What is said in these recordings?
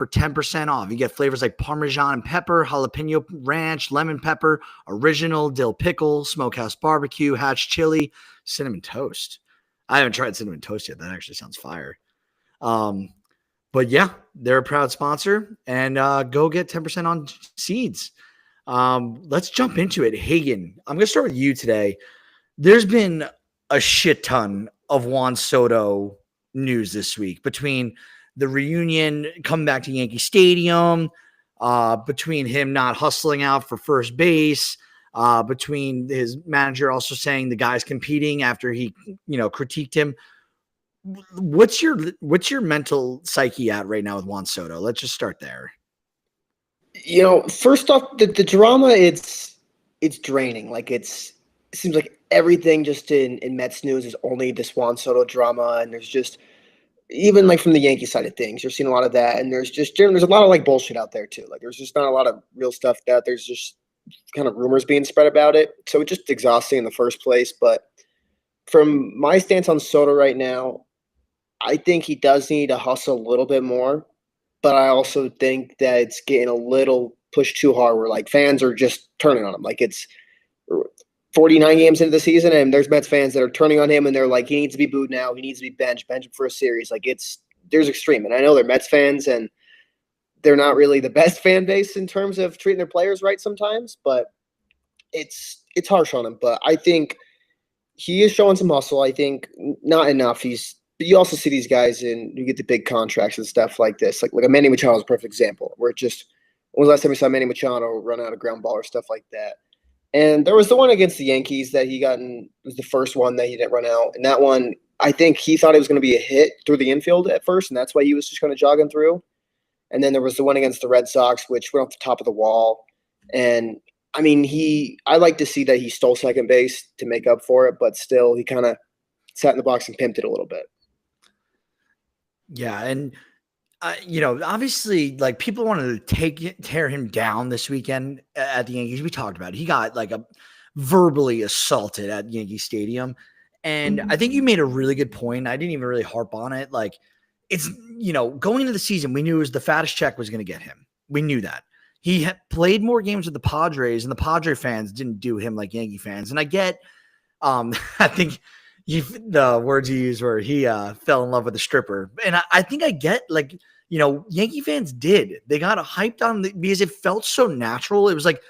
for 10% off. You get flavors like Parmesan and pepper, jalapeno ranch, lemon pepper, original, dill pickle, smokehouse barbecue, hatch chili, cinnamon toast. I haven't tried cinnamon toast yet. That actually sounds fire. But yeah, they're a proud sponsor, and go get 10% on seeds. Let's jump into it. Hagen, I'm going to start with you today. There's been a shit ton of Juan Soto news this week between the reunion, coming back to Yankee Stadium, between him not hustling out for first base, between his manager also saying the guy's competing after he, critiqued him. What's your mental psyche at right now with Juan Soto? Let's just start there. First off, the drama, it's draining. Like it seems like everything just in Mets news is only this Juan Soto drama, and there's just even like from the Yankee side of things, you're seeing a lot of that, and there's a lot of like bullshit out there too. Like there's just not a lot of real stuff out there's just kind of rumors being spread about it. So it's just exhausting in the first place. But from my stance on Soto right now, I think he does need to hustle a little bit more, but I also think that it's getting a little pushed too hard where like fans are just turning on him. Like it's 49 games into the season, and there's Mets fans that are turning on him, and they're like, he needs to be booed now. He needs to be bench him for a series. Like there's extreme. And I know they're Mets fans, and they're not really the best fan base in terms of treating their players right sometimes, but it's harsh on him. But I think he is showing some hustle. I think not enough. But you also see these guys and you get the big contracts and stuff like this. Like a Manny Machado is a perfect example where when was the last time we saw Manny Machado run out of ground ball or stuff like that? And there was the one against the Yankees that he was the first one that he didn't run out. And that one, I think he thought it was going to be a hit through the infield at first, and that's why he was just kind of jogging through. And then there was the one against the Red Sox, which went off the top of the wall. And I mean, I like to see that he stole second base to make up for it, but still he kind of sat in the box and pimped it a little bit. Yeah, and obviously, like people wanted to tear him down this weekend at the Yankees. We talked about it. He got like verbally assaulted at Yankee Stadium, and I think you made a really good point. I didn't even really harp on it. Like it's going into the season, we knew it was the fattest check was going to get him. We knew that he had played more games with the Padres, and the Padre fans didn't do him like Yankee fans. And I get, I think. The words he used were he fell in love with a stripper. And I think I get like, Yankee fans did. They got hyped on because it felt so natural. It was like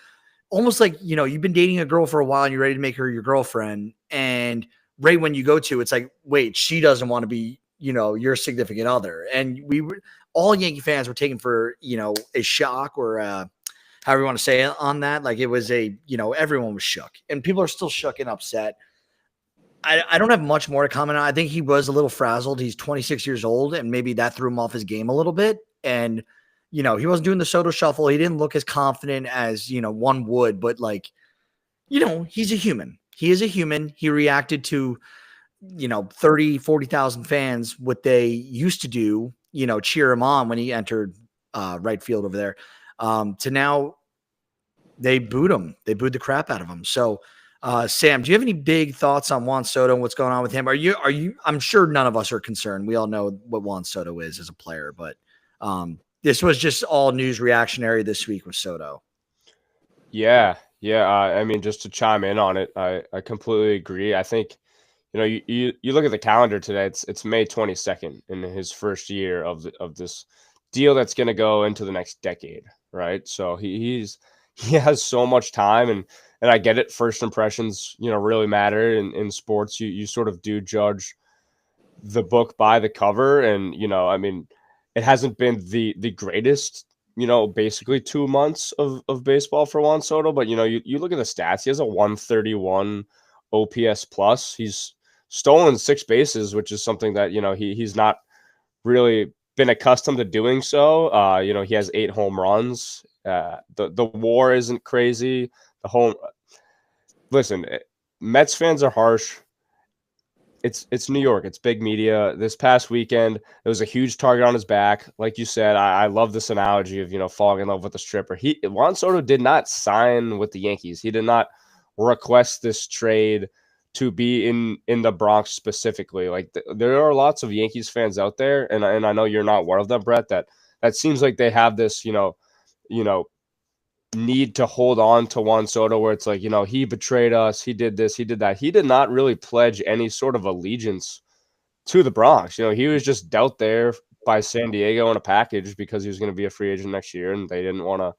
almost like, you've been dating a girl for a while and you're ready to make her your girlfriend. And right when you go to, it's like, wait, she doesn't want to be, your significant other. And all Yankee fans were taken for, a shock or however you want to say it on that. Like it was everyone was shook and people are still shook and upset. I don't have much more to comment on. I think he was a little frazzled. He's 26 years old, and maybe that threw him off his game a little bit. And, he wasn't doing the Soto shuffle. He didn't look as confident as, one would. But, like, he's a human. He is a human. He reacted to, 30, 40,000 fans, what they used to do, cheer him on when he entered right field over there. To now they booed him. They booed the crap out of him. So, Sam, do you have any big thoughts on Juan Soto and what's going on with him? Are you, I'm sure none of us are concerned. We all know what Juan Soto is as a player, but this was just all news reactionary this week with Soto. Yeah. I mean, just to chime in on it, I completely agree. I think, you look at the calendar today, it's May 22nd in his first year of this deal that's going to go into the next decade. Right. So he has so much time and I get it. First impressions, really matter in sports. You sort of do judge the book by the cover. And, I mean, it hasn't been the greatest, basically 2 months of baseball for Juan Soto. But, you look at the stats. He has a 131 OPS plus. He's stolen 6 bases, which is something that, he's not really been accustomed to doing so. He has 8 home runs. The WAR isn't crazy. Listen, Mets fans are harsh. It's New York. It's big media. This past weekend, it was a huge target on his back. Like you said, I love this analogy of, falling in love with a stripper. Juan Soto did not sign with the Yankees. He did not request this trade to be in the Bronx specifically. Like there are lots of Yankees fans out there, and I know you're not one of them, Brett, that that seems like they have this, you know, need to hold on to Juan Soto where it's like, he betrayed us, he did this, he did that. He did not really pledge any sort of allegiance to the Bronx. He was just dealt there by San Diego in a package because he was going to be a free agent next year, and they didn't want to,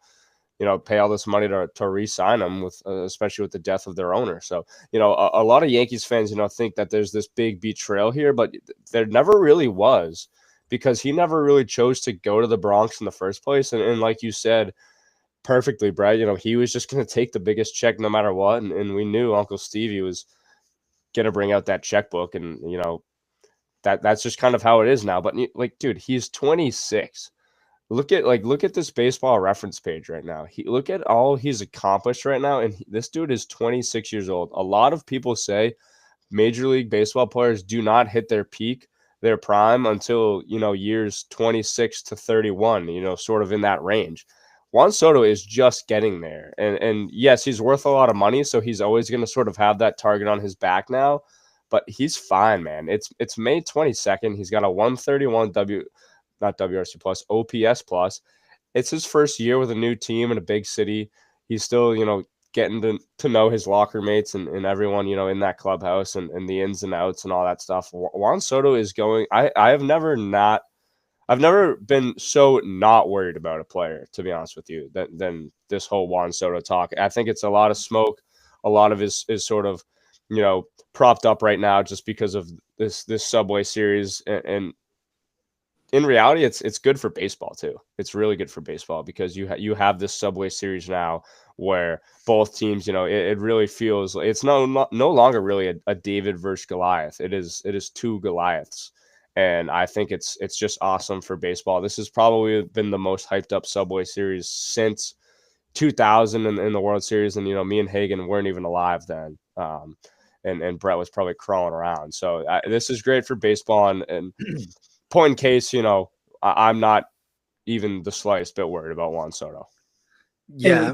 pay all this money to re-sign him with, especially with the death of their owner. So, a lot of Yankees fans, think that there's this big betrayal here, but there never really was, because he never really chose to go to the Bronx in the first place. And like you said perfectly, Brad, he was just going to take the biggest check no matter what. And we knew Uncle Stevie was going to bring out that checkbook, and, that's just kind of how it is now. But like, dude, he's 26. Look at this baseball reference page right now. Look at all he's accomplished right now, and this dude is 26 years old. A lot of people say Major League Baseball players do not hit their peak, their prime, until years 26 to 31. Sort of in that range. Juan Soto is just getting there, and yes, he's worth a lot of money, so he's always going to sort of have that target on his back now. But he's fine, man. It's May 22nd. He's got a 131 not WRC plus, OPS plus. It's his first year with a new team in a big city. He's still, getting to know his locker mates and everyone, in that clubhouse and the ins and outs and all that stuff. Juan Soto is going. I've never been so not worried about a player, to be honest with you, than this whole Juan Soto talk. I think it's a lot of smoke. A lot of is sort of, propped up right now just because of this Subway Series, and in reality, it's good for baseball too. It's really good for baseball because you have this Subway Series now where both teams, it really feels it's no longer really a David versus Goliath. It is two Goliaths, and I think it's just awesome for baseball. This has probably been the most hyped up Subway Series since 2000 in the World Series, and me and Hagen weren't even alive then. And Brett was probably crawling around. So this is great for baseball, and point in case, I'm not even the slightest bit worried about Juan Soto. Yeah.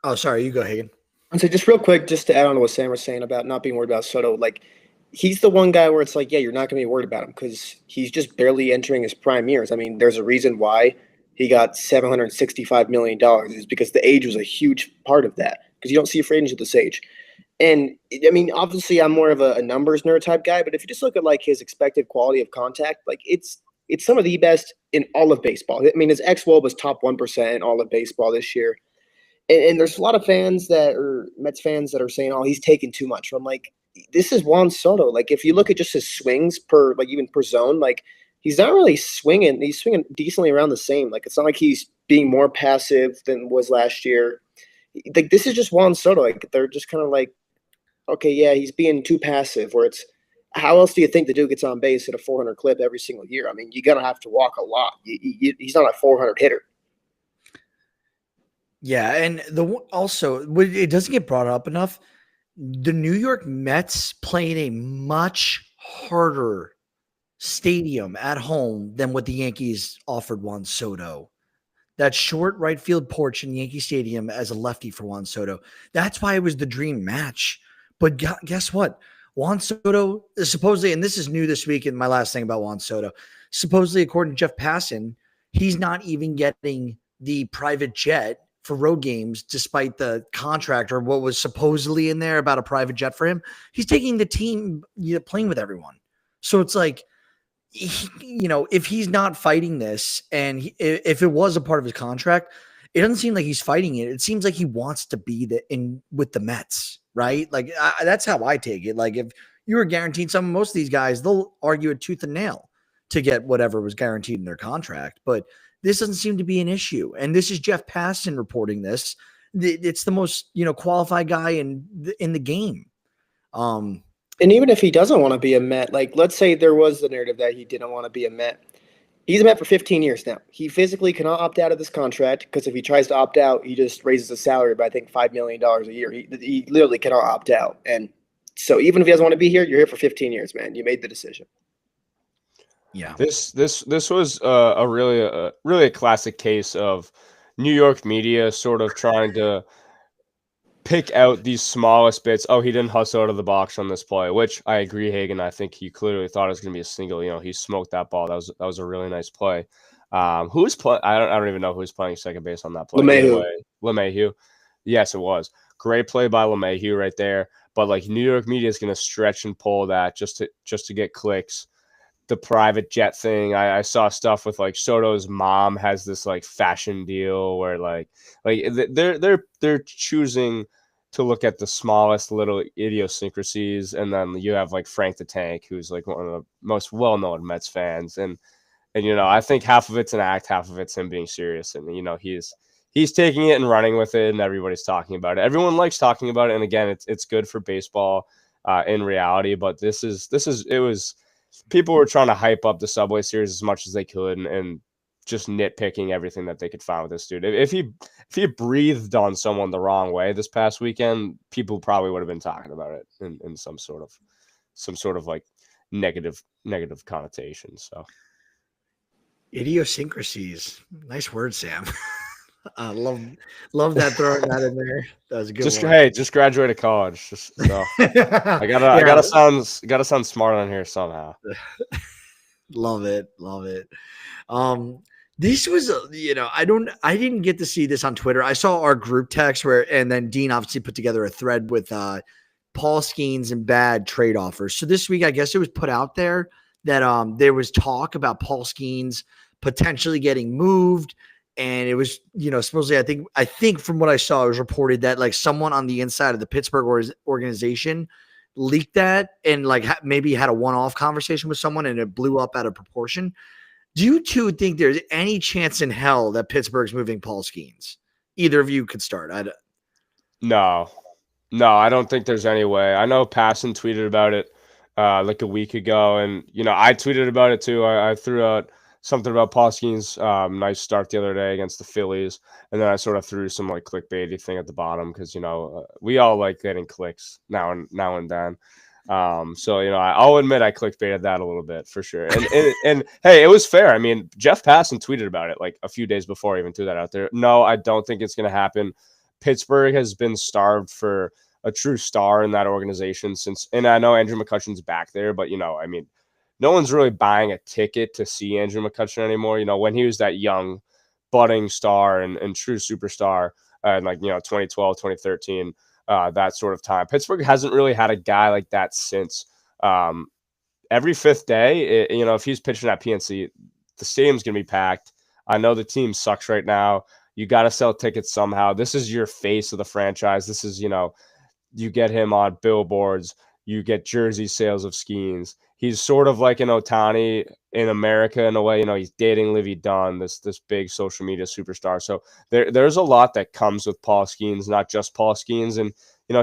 Oh, sorry. You go, Hagen. And so just real quick, just to add on to what Sam was saying about not being worried about Soto, like he's the one guy where it's like, yeah, you're not going to be worried about him because he's just barely entering his prime years. I mean, there's a reason why he got $765 million is because the age was a huge part of that, because you don't see a free agent at this age. And I mean, obviously, I'm more of a numbers nerd type guy, but if you just look at like his expected quality of contact, like it's some of the best in all of baseball. I mean, his xWOB was top 1% in all of baseball this year. And there's a lot of fans that are Mets fans that are saying, "Oh, he's taking too much." I'm like, this is Juan Soto. Like, if you look at just his swings per, like even per zone, like he's not really swinging. He's swinging decently around the same. Like, it's not like he's being more passive than was last year. Like, this is just Juan Soto. Like, they're just kind of like, okay, yeah, he's being too passive. Where it's, how else do you think the dude gets on base at a 400 clip every single year? I mean, you're gonna have to walk a lot. He's not a 400 hitter. Yeah, and it doesn't get brought up enough. The New York Mets play in a much harder stadium at home than what the Yankees offered Juan Soto. That short right field porch in Yankee Stadium as a lefty for Juan Soto. That's why it was the dream match. But guess what? Juan Soto is supposedly, and this is new this week, and my last thing about Juan Soto, supposedly, according to Jeff Passan, he's not even getting the private jet for road games, despite the contract or what was supposedly in there about a private jet for him. He's taking the team, playing with everyone. So it's like, if he's not fighting this, and if it was a part of his contract, it doesn't seem like he's fighting it. It seems like he wants to be with the Mets, right? Like that's how I take it. Like if you were guaranteed something, most of these guys, they'll argue it tooth and nail to get whatever was guaranteed in their contract. But this doesn't seem to be an issue. And this is Jeff Passan reporting this. It's the most, qualified guy in the game. And even if he doesn't want to be a Met, like let's say there was the narrative that he didn't want to be a Met. He's a Met for 15 years now. He physically cannot opt out of this contract because if he tries to opt out, he just raises his salary by, I think, $5 million a year. He literally cannot opt out. And so even if he doesn't want to be here, you're here for 15 years, man. You made the decision. Yeah. This was a really classic case of New York media sort of trying to pick out these smallest bits. Oh, he didn't hustle out of the box on this play, which I agree, Hagen. I think he clearly thought it was going to be a single. He smoked that ball. That was a really nice play. Who was playing? I don't even know who was playing second base on that play. LeMahieu. LeMahieu. Yes, it was great play by LeMahieu right there. But like New York media is going to stretch and pull that just to get clicks. The private jet thing. I saw stuff with like Soto's mom has this like fashion deal where like they're choosing to look at the smallest little idiosyncrasies, and then you have like Frank the Tank, who's like one of the most well-known Mets fans, and I think half of it's an act, half of it's him being serious, and he's taking it and running with it, and everybody's talking about it. Everyone likes talking about it, and again, it's good for baseball in reality. But it was people were trying to hype up the Subway Series as much as they could, and just nitpicking everything that they could find with this dude. If he breathed on someone the wrong way this past weekend, people probably would have been talking about it in some sort of like negative connotation. So idiosyncrasies, nice word, Sam. I love that, throwing that in there. That was a good one. Just graduated college. I gotta sound smart on here somehow. Love it. This was, I didn't get to see this on Twitter. I saw our group text and then Dean obviously put together a thread with Paul Skeens and bad trade offers. So this week, I guess it was put out there that there was talk about Paul Skeens potentially getting moved. And it was, supposedly, I think from what I saw, it was reported that like someone on the inside of the Pittsburgh organization leaked that and like maybe had a one-off conversation with someone and it blew up out of proportion. Do you two think there's any chance in hell that Pittsburgh's moving Paul Skeens? Either of you could start. No, I don't think there's any way. I know Passon tweeted about it like a week ago, and I tweeted about it too. I threw out something about Paul Skeens' nice start the other day against the Phillies, and then I sort of threw some like clickbaity thing at the bottom because we all like getting clicks now and then. So I'll admit I clickbaited that a little bit for sure, and hey, it was fair. I mean, Jeff Passan tweeted about it like a few days before I even threw that out there. No, I don't think it's going to happen. Pittsburgh has been starved for a true star in that organization since, and I know Andrew McCutchen's back there, but I mean, no one's really buying a ticket to see Andrew McCutchen anymore. When he was that young, budding star and true superstar, in like 2012, 2013. That sort of time. Pittsburgh hasn't really had a guy like that since. Every fifth day, if he's pitching at PNC, the stadium's going to be packed. I know the team sucks right now. You got to sell tickets somehow. This is your face of the franchise. This is, you get him on billboards. You get jersey sales of Skeens. He's sort of like an Ohtani in America in a way. He's dating Livy Dunn, this big social media superstar. So there's a lot that comes with Paul Skeens, not just Paul Skeens. And,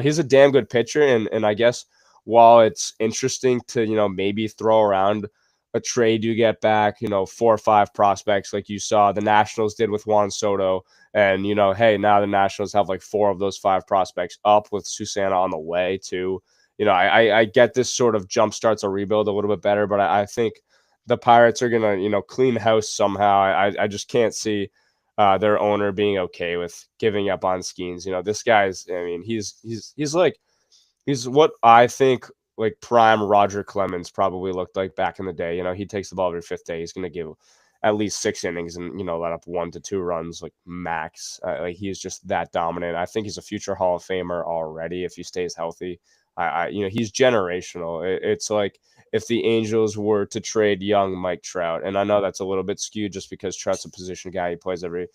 he's a damn good pitcher. And I guess while it's interesting to, maybe throw around a trade you get back, 4 or 5 prospects like you saw the Nationals did with Juan Soto. And, hey, now the Nationals have like 4 of those 5 prospects up with Susana on the way too. I get this sort of jump starts a rebuild a little bit better, but I think the Pirates are going to, clean house somehow. I just can't see their owner being okay with giving up on Skeens. This guy's, I mean, he's what I think like prime Roger Clemens probably looked like back in the day. He takes the ball every 5th day. He's going to give at least 6 innings and, let up 1 to 2 runs like max. Like he's just that dominant. I think he's a future Hall of Famer already if he stays healthy. He's generational. It's like if the Angels were to trade young Mike Trout, and I know that's a little bit skewed just because Trout's a position guy. He plays every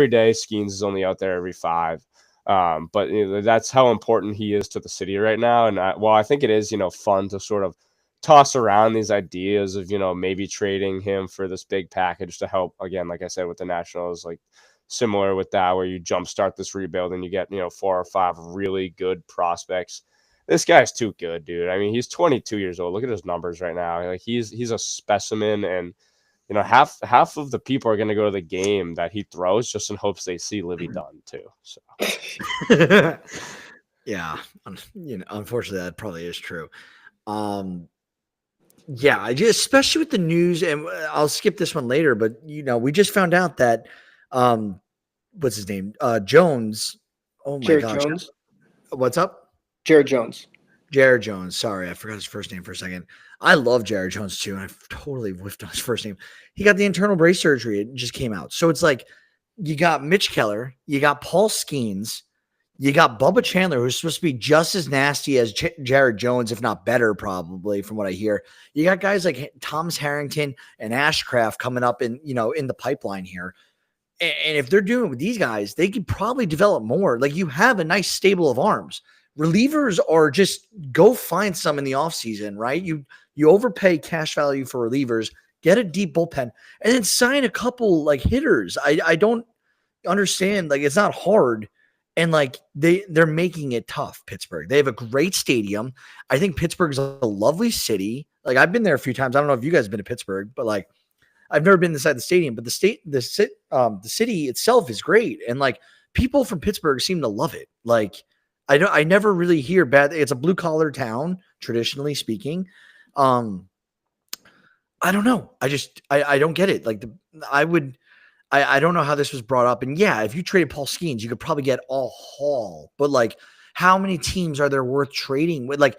day. Skeens is only out there every 5. But that's how important he is to the city right now. And I think it is, fun to sort of toss around these ideas of, maybe trading him for this big package to help, again, like I said, with the Nationals, like similar with that, where you jumpstart this rebuild and you get, 4 or 5 really good prospects. This guy's too good, dude. I mean, he's 22 years old. Look at his numbers right now. Like he's a specimen, and half of the people are going to go to the game that he throws just in hopes they see Livy Dunn too. So, yeah, unfortunately, that probably is true. Yeah, especially with the news, and I'll skip this one later, but we just found out that what's his name? Jones. Oh my Jared gosh, Jones. what's up? Jared Jones. Jared Jones. Sorry, I forgot his first name for a second. I love Jared Jones too, and I've totally whiffed on his first name. He got the internal brace surgery. It just came out. So it's like you got Mitch Keller, you got Paul Skeens, you got Bubba Chandler, who's supposed to be just as nasty as Jared Jones, if not better, probably from what I hear. You got guys like Thomas Harrington and Ashcraft coming up in the pipeline here. And if they're doing it with these guys, they could probably develop more. Like you have a nice stable of arms. Relievers are just go find some in the offseason, right? You overpay cash value for relievers, get a deep bullpen, and then sign a couple like hitters. I don't understand. Like it's not hard. And like they're making it tough, Pittsburgh. They have a great stadium. I think Pittsburgh's a lovely city. Like I've been there a few times. I don't know if you guys have been to Pittsburgh, but like I've never been inside the stadium, but the city itself is great. And like people from Pittsburgh seem to love it. Like I never really hear bad. It's a blue collar town, traditionally speaking. I don't know. I don't get it. Like I don't know how this was brought up. And yeah, if you traded Paul Skeens, you could probably get a haul. But like, how many teams are there worth trading with? Like,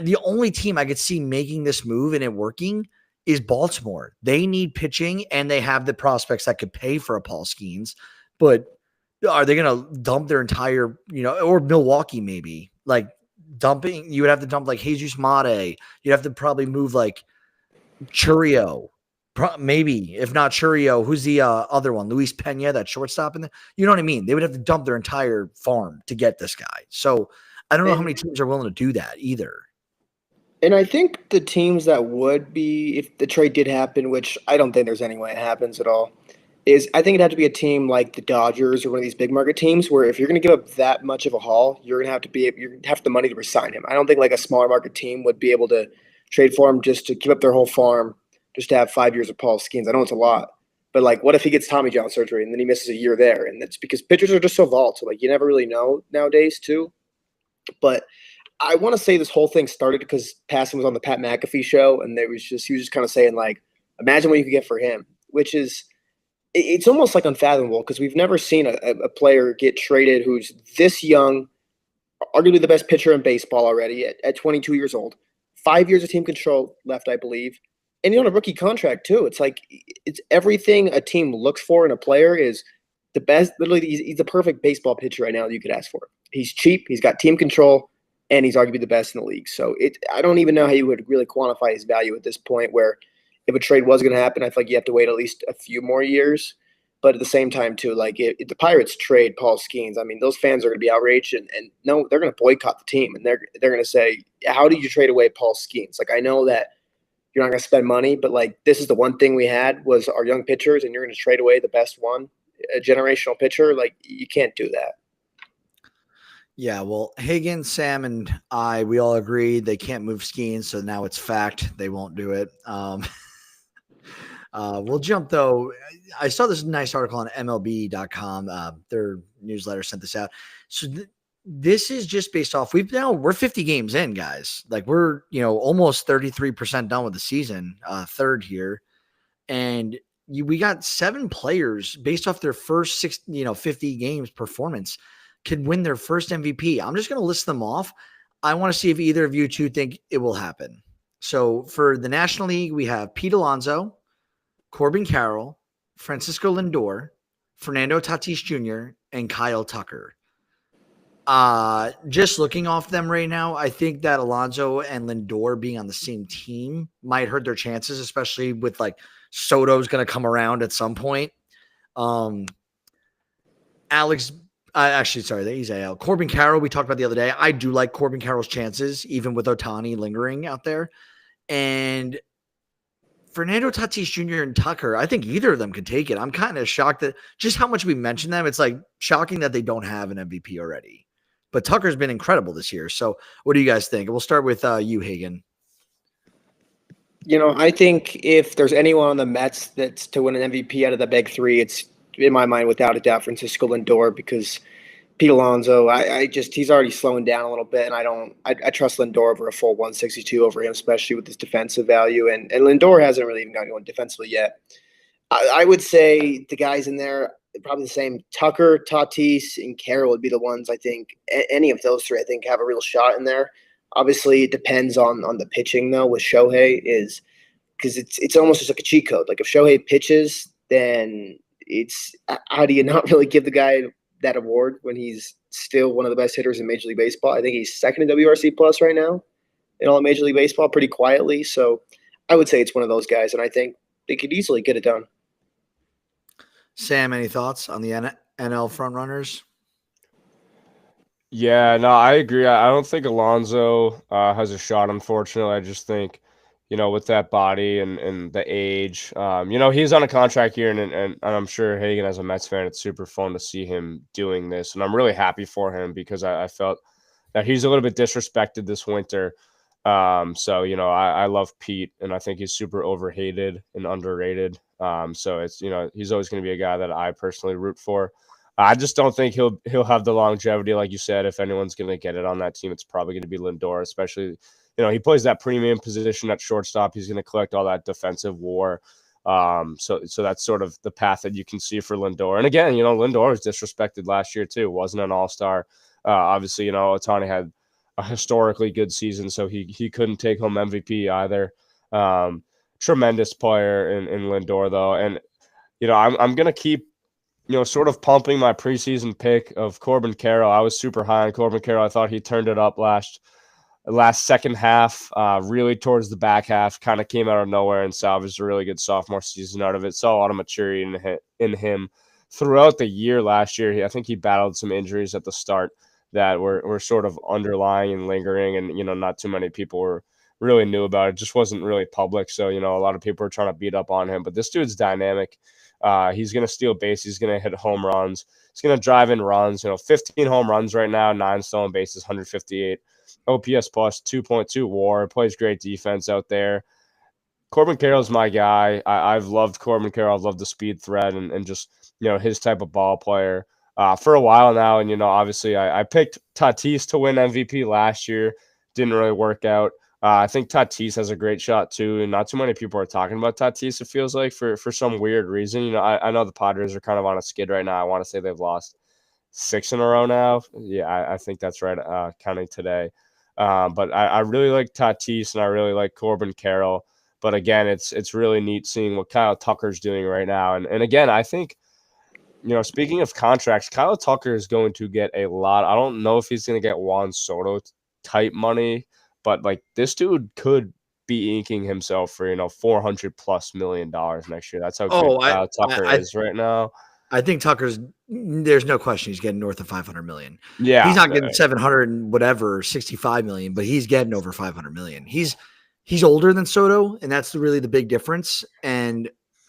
the only team I could see making this move and it working is Baltimore. They need pitching and they have the prospects that could pay for a Paul Skeens. But are they going to dump their entire, or Milwaukee maybe? Like dumping, you would have to dump like Jesus Mate. You'd have to probably move like Churio. Maybe, if not Churio, who's the other one? Luis Pena, that shortstop in there. You know what I mean? They would have to dump their entire farm to get this guy. So I don't know how many teams are willing to do that either. And I think the teams that would be, if the trade did happen, which I don't think there's any way it happens at all, is I think it'd have to be a team like the Dodgers or one of these big market teams where if you're going to give up that much of a haul, you're going to have the money to resign him. I don't think like a smaller market team would be able to trade for him just to give up their whole farm, just to have 5 years of Paul Skeens. I know it's a lot, but like, what if he gets Tommy John surgery and then he misses a year there? And it's because pitchers are just so volatile. Like you never really know nowadays too. But I want to say this whole thing started because Passan was on the Pat McAfee show, and he was just kind of saying like, imagine what you could get for him, which is it's almost like unfathomable because we've never seen a player get traded who's this young, arguably the best pitcher in baseball already at 22 years old, 5 years of team control left, I believe, and he's on a rookie contract too. It's like it's everything a team looks for in a player is the best. Literally, he's the perfect baseball pitcher right now that you could ask for. He's cheap, he's got team control, and he's arguably the best in the league. So I don't even know how you would really quantify his value at this point where if a trade was going to happen, I feel like you have to wait at least a few more years. But at the same time, too, like if the Pirates trade Paul Skeens, I mean, those fans are going to be outraged and no, they're going to boycott the team. And they're going to say, how did you trade away Paul Skeens? Like, I know that you're not going to spend money, but like this is the one thing we had was our young pitchers, and you're going to trade away the best one, a generational pitcher. Like, you can't do that. Yeah, well, Higgins, Sam, and we all agree they can't move Skeens, so now it's fact they won't do it. We'll jump, though. I saw this nice article on MLB.com. Their newsletter sent this out. So this is just based off. We're 50 games in, guys. Like we're almost 33% done with the season, third here, and we got 7 players based off their first 50 games performance could win their first MVP. I'm just going to list them off. I want to see if either of you two think it will happen. So for the National League, we have Pete Alonso, Corbin Carroll, Francisco Lindor, Fernando Tatis Jr., and Kyle Tucker. Just looking off them right now, I think that Alonso and Lindor being on the same team might hurt their chances, especially with like Soto's going to come around at some point. Corbin Carroll, we talked about the other day. I do like Corbin Carroll's chances, even with Ohtani lingering out there. And Fernando Tatis Jr. and Tucker, I think either of them could take it. I'm kind of shocked that just how much we mentioned them. It's like shocking that they don't have an MVP already. But Tucker's been incredible this year. So what do you guys think? We'll start with you, Hagan. I think if there's anyone on the Mets that's to win an MVP out of the big three, it's in my mind, without a doubt, Francisco Lindor, because Pete Alonso, he's already slowing down a little bit, and I trust Lindor over a full 162 over him, especially with his defensive value. And Lindor hasn't really even gotten going defensively yet. I would say the guys in there, probably the same. Tucker, Tatis, and Carroll would be the ones I think. Any of those three, I think, have a real shot in there. Obviously, it depends on the pitching though. With Shohei, is because it's almost just like a cheat code. Like if Shohei pitches, then it's how do you not really give the guy that award when he's still one of the best hitters in Major League Baseball? I think he's second in WRC plus right now in all of Major League Baseball, pretty quietly. So I would say it's one of those guys, and I think they could easily get it done. Sam, any thoughts on the NL front runners? Yeah, no, I agree. I don't think Alonso has a shot, unfortunately. I just think, with that body and the age, he's on a contract here, and I'm sure Hagen, as a Mets fan, it's super fun to see him doing this. And I'm really happy for him because I felt that he's a little bit disrespected this winter. So, I love Pete, and I think he's super overhated and underrated. So it's, he's always going to be a guy that I personally root for. I just don't think he'll have the longevity, like you said. If anyone's going to get it on that team, it's probably going to be Lindor, especially, he plays that premium position at shortstop. He's going to collect all that defensive WAR. So that's sort of the path that you can see for Lindor. And again, Lindor was disrespected last year too. Wasn't an all-star. Obviously, Ohtani had a historically good season, so he couldn't take home MVP either. Tremendous player in Lindor though, and I'm going to keep sort of pumping my preseason pick of Corbin Carroll. I was super high on Corbin Carroll. I thought he turned it up last second half, really towards the back half, kind of came out of nowhere and salvaged a really good sophomore season out of it. Saw a lot of maturity in him throughout the year last year. I think he battled some injuries at the start that were sort of underlying and lingering, and not too many people really knew about it. Just wasn't really public, so a lot of people are trying to beat up on him. But this dude's dynamic. He's going to steal base. He's going to hit home runs. He's going to drive in runs. 15 home runs right now, 9 stolen bases, 158 OPS plus, 2.2 WAR. Plays great defense out there. Corbin Carroll's my guy. I've loved Corbin Carroll. I've loved the speed threat and just his type of ball player for a while now. And obviously I picked Tatis to win MVP last year. Didn't really work out. I think Tatis has a great shot too, and not too many people are talking about Tatis. It feels like for some weird reason. I know the Padres are kind of on a skid right now. I want to say they've lost 6 in a row now. Yeah, I think that's right, counting today. But I really like Tatis, and I really like Corbin Carroll. But again, it's really neat seeing what Kyle Tucker's doing right now. And again, I think, speaking of contracts, Kyle Tucker is going to get a lot. I don't know if he's going to get Juan Soto type money, but like this dude could be inking himself for $400+ million next year. That's how good Kyle Tucker is right now. I think there's no question he's getting north of 500 million. Yeah, he's not getting 700 and whatever 65 million, but he's getting over 500 million. He's older than Soto, and that's really the big difference. And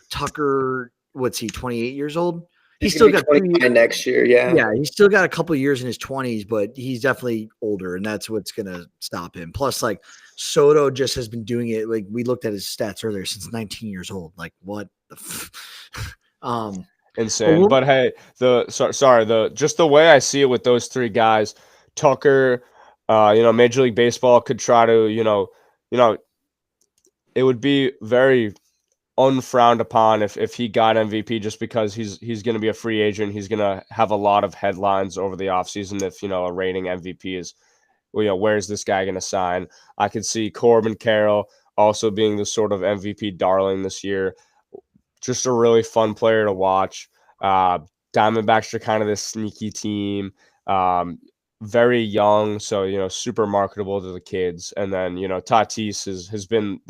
Tucker, what's he? 28 years old. He's still got 29 next year. Yeah, he's still got a couple of years in his 20s, but he's definitely older, and that's what's going to stop him. Plus, like Soto just has been doing it. Like we looked at his stats earlier, since 19 years old. Like what? Insane. But hey, just the way I see it with those 3 guys, Tucker, Major League Baseball could try to, it would be very unfrowned upon if he got MVP, just because he's going to be a free agent. He's going to have a lot of headlines over the offseason if a reigning MVP is, where's this guy going to sign? I could see Corbin Carroll also being the sort of MVP darling this year. Just a really fun player to watch. Diamondbacks are kind of this sneaky team. Very young, so super marketable to the kids. And then Tatis has been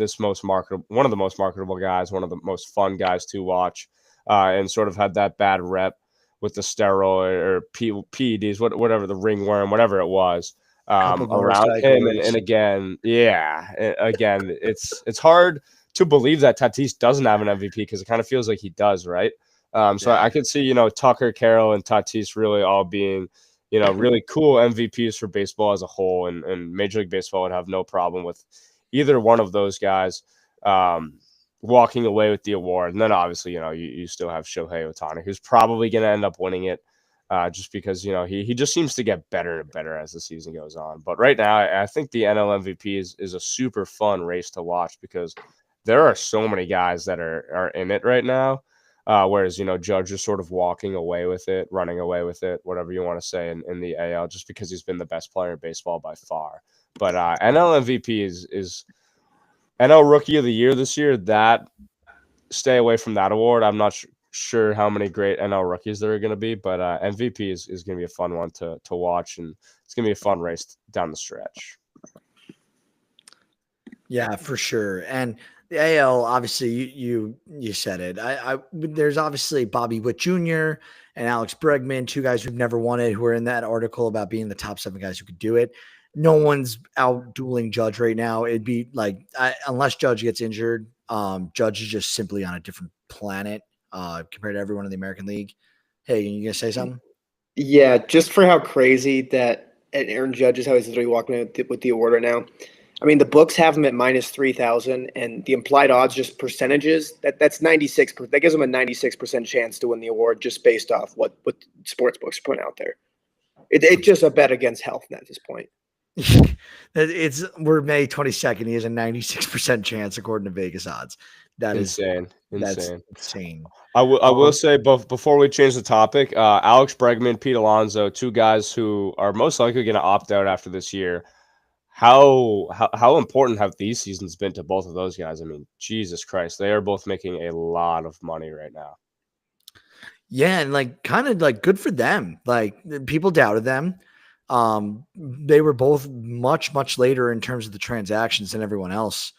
one of the most marketable guys, one of the most fun guys to watch, and sort of had that bad rep with the steroid or PEDs, whatever, the ringworm, whatever it was, around him. And again, it's hard to believe that Tatis doesn't have an MVP, because it kind of feels like he does, right? So I could see Tucker, Carroll, and Tatis really all being really cool MVPs for baseball as a whole, and Major League Baseball would have no problem with either one of those guys walking away with the award. And then obviously, you still have Shohei Ohtani, who's probably going to end up winning it, just because, he just seems to get better and better as the season goes on. But right now, I think the NL MVP is a super fun race to watch, because there are so many guys that are in it right now. Whereas, Judge is sort of walking away with it, running away with it, whatever you want to say in the AL, just because he's been the best player in baseball by far. But NL MVP is NL Rookie of the Year this year. That stay away from that award. I'm not sure how many great NL rookies there are going to be, but MVP is going to be a fun one to watch, and it's going to be a fun race down the stretch. Yeah, for sure. And the AL, obviously, you said it. There's obviously Bobby Witt Jr. and Alex Bregman, two guys who've never won it, who are in that article about being the top 7 guys who could do it. No one's out dueling Judge right now. It'd be like, unless Judge gets injured, Judge is just simply on a different planet compared to everyone in the American League. Hey, you gonna say something? Yeah, just for how crazy that Aaron Judge is, how he's literally walking with the award right now. I mean, the books have him at minus 3,000, and the implied odds, just percentages, that's 96. That gives him a 96% chance to win the award just based off what sports books are putting out there. It's just a bet against health at this point. We're May 22nd. He has a 96% chance according to Vegas odds. That insane. That's insane. I will say, before we change the topic, Alex Bregman, Pete Alonso, two guys who are most likely going to opt out after this year. How important have these seasons been to both of those guys? I mean, Jesus Christ, they are both making a lot of money right now. Yeah, and kind of good for them. People doubted them. They were both much, much later in terms of the transactions than everyone else.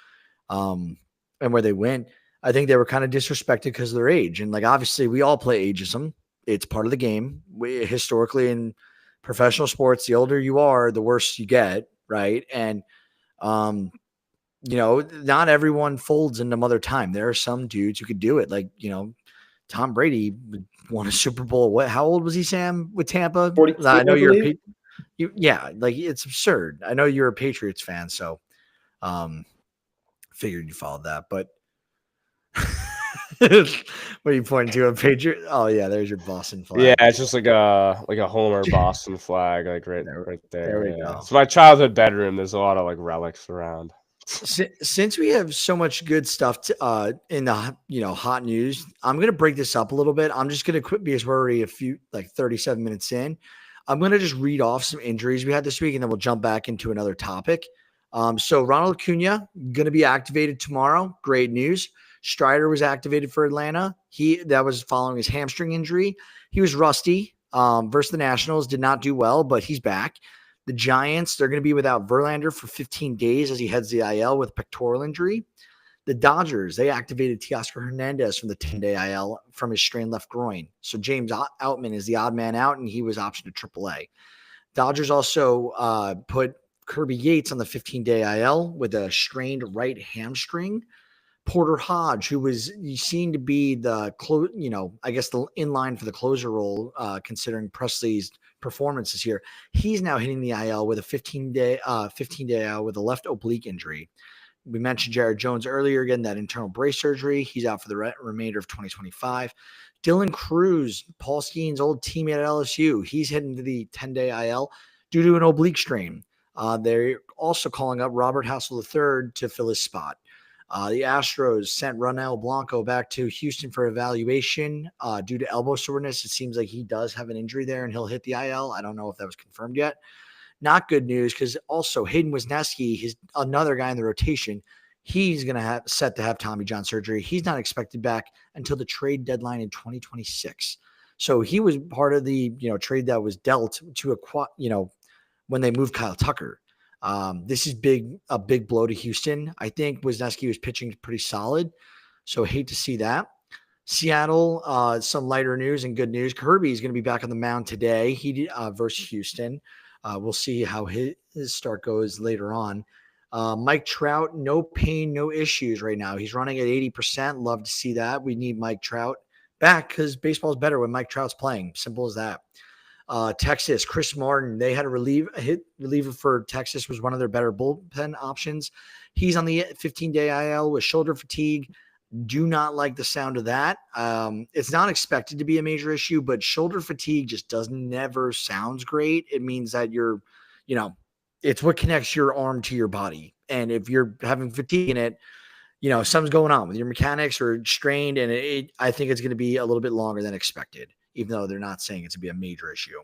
And where they went, I think they were kind of disrespected because of their age. And obviously we all play ageism. It's part of the game. Historically in professional sports, the older you are, the worse you get. Right. And, not everyone folds into Mother Time. There are some dudes who could do it. Tom Brady won a Super Bowl. How old was he, Sam, with Tampa? 42, I know you're it's absurd. I know you're a Patriots fan, so figured you followed that. But what are you pointing to? A Patriot? Oh yeah, there's your Boston flag. Yeah, it's just like a Homer Boston flag, right there. There we go. It's my childhood bedroom. There's a lot of relics around. Since we have so much good stuff in the hot news, I'm gonna break this up a little bit. I'm just gonna quit because we're already 37 minutes in. I'm gonna just read off some injuries we had this week, and then we'll jump back into another topic. So Ronald Acuna gonna be activated tomorrow. Great news. Strider was activated for Atlanta. That was following his hamstring injury. He was rusty versus the Nationals. Did not do well, but he's back. The Giants, they're going to be without Verlander for 15 days as he heads the IL with pectoral injury. The Dodgers, they activated Teoscar Hernandez from the 10-day IL from his strained left groin. So James Outman is the odd man out, and he was optioned to AAA. Dodgers also put Kirby Yates on the 15-day IL with a strained right hamstring. Porter Hodge, who was seen to be the in line for the closer role, considering Presley's performance this year, he's now hitting the IL with a 15-day IL with a left oblique injury. We mentioned Jared Jones earlier, again, that internal brace surgery. He's out for the remainder of 2025. Dylan Cruz, Paul Skeens' old teammate at LSU, he's heading to the 10-day IL due to an oblique strain. They're also calling up Robert Hassel III to fill his spot. The Astros sent Ronel Blanco back to Houston for evaluation due to elbow soreness. It seems like he does have an injury there and he'll hit the IL. I don't know if that was confirmed yet. Not good news because also Hayden Wesneski, he's another guy in the rotation. He's going to set to have Tommy John surgery. He's not expected back until the trade deadline in 2026. So he was part of the trade that was dealt to when they moved Kyle Tucker. This is a big blow to Houston. I think Wesneski was pitching pretty solid, so hate to see that. Seattle, some lighter news and good news. Kirby is going to be back on the mound today. He versus Houston. We'll see how his start goes later on. Mike Trout, no pain, no issues right now. He's running at 80%. Love to see that. We need Mike Trout back because baseball is better when Mike Trout's playing. Simple as that. Texas, Chris Martin, they had a reliever for Texas, was one of their better bullpen options. He's on the 15-day IL with shoulder fatigue. Do not like the sound of that. It's not expected to be a major issue, but shoulder fatigue just never sounds great. It means that you're, it's what connects your arm to your body. And if you're having fatigue in it, something's going on with your mechanics or strained, and I think it's going to be a little bit longer than expected, even though they're not saying it's going to be a major issue.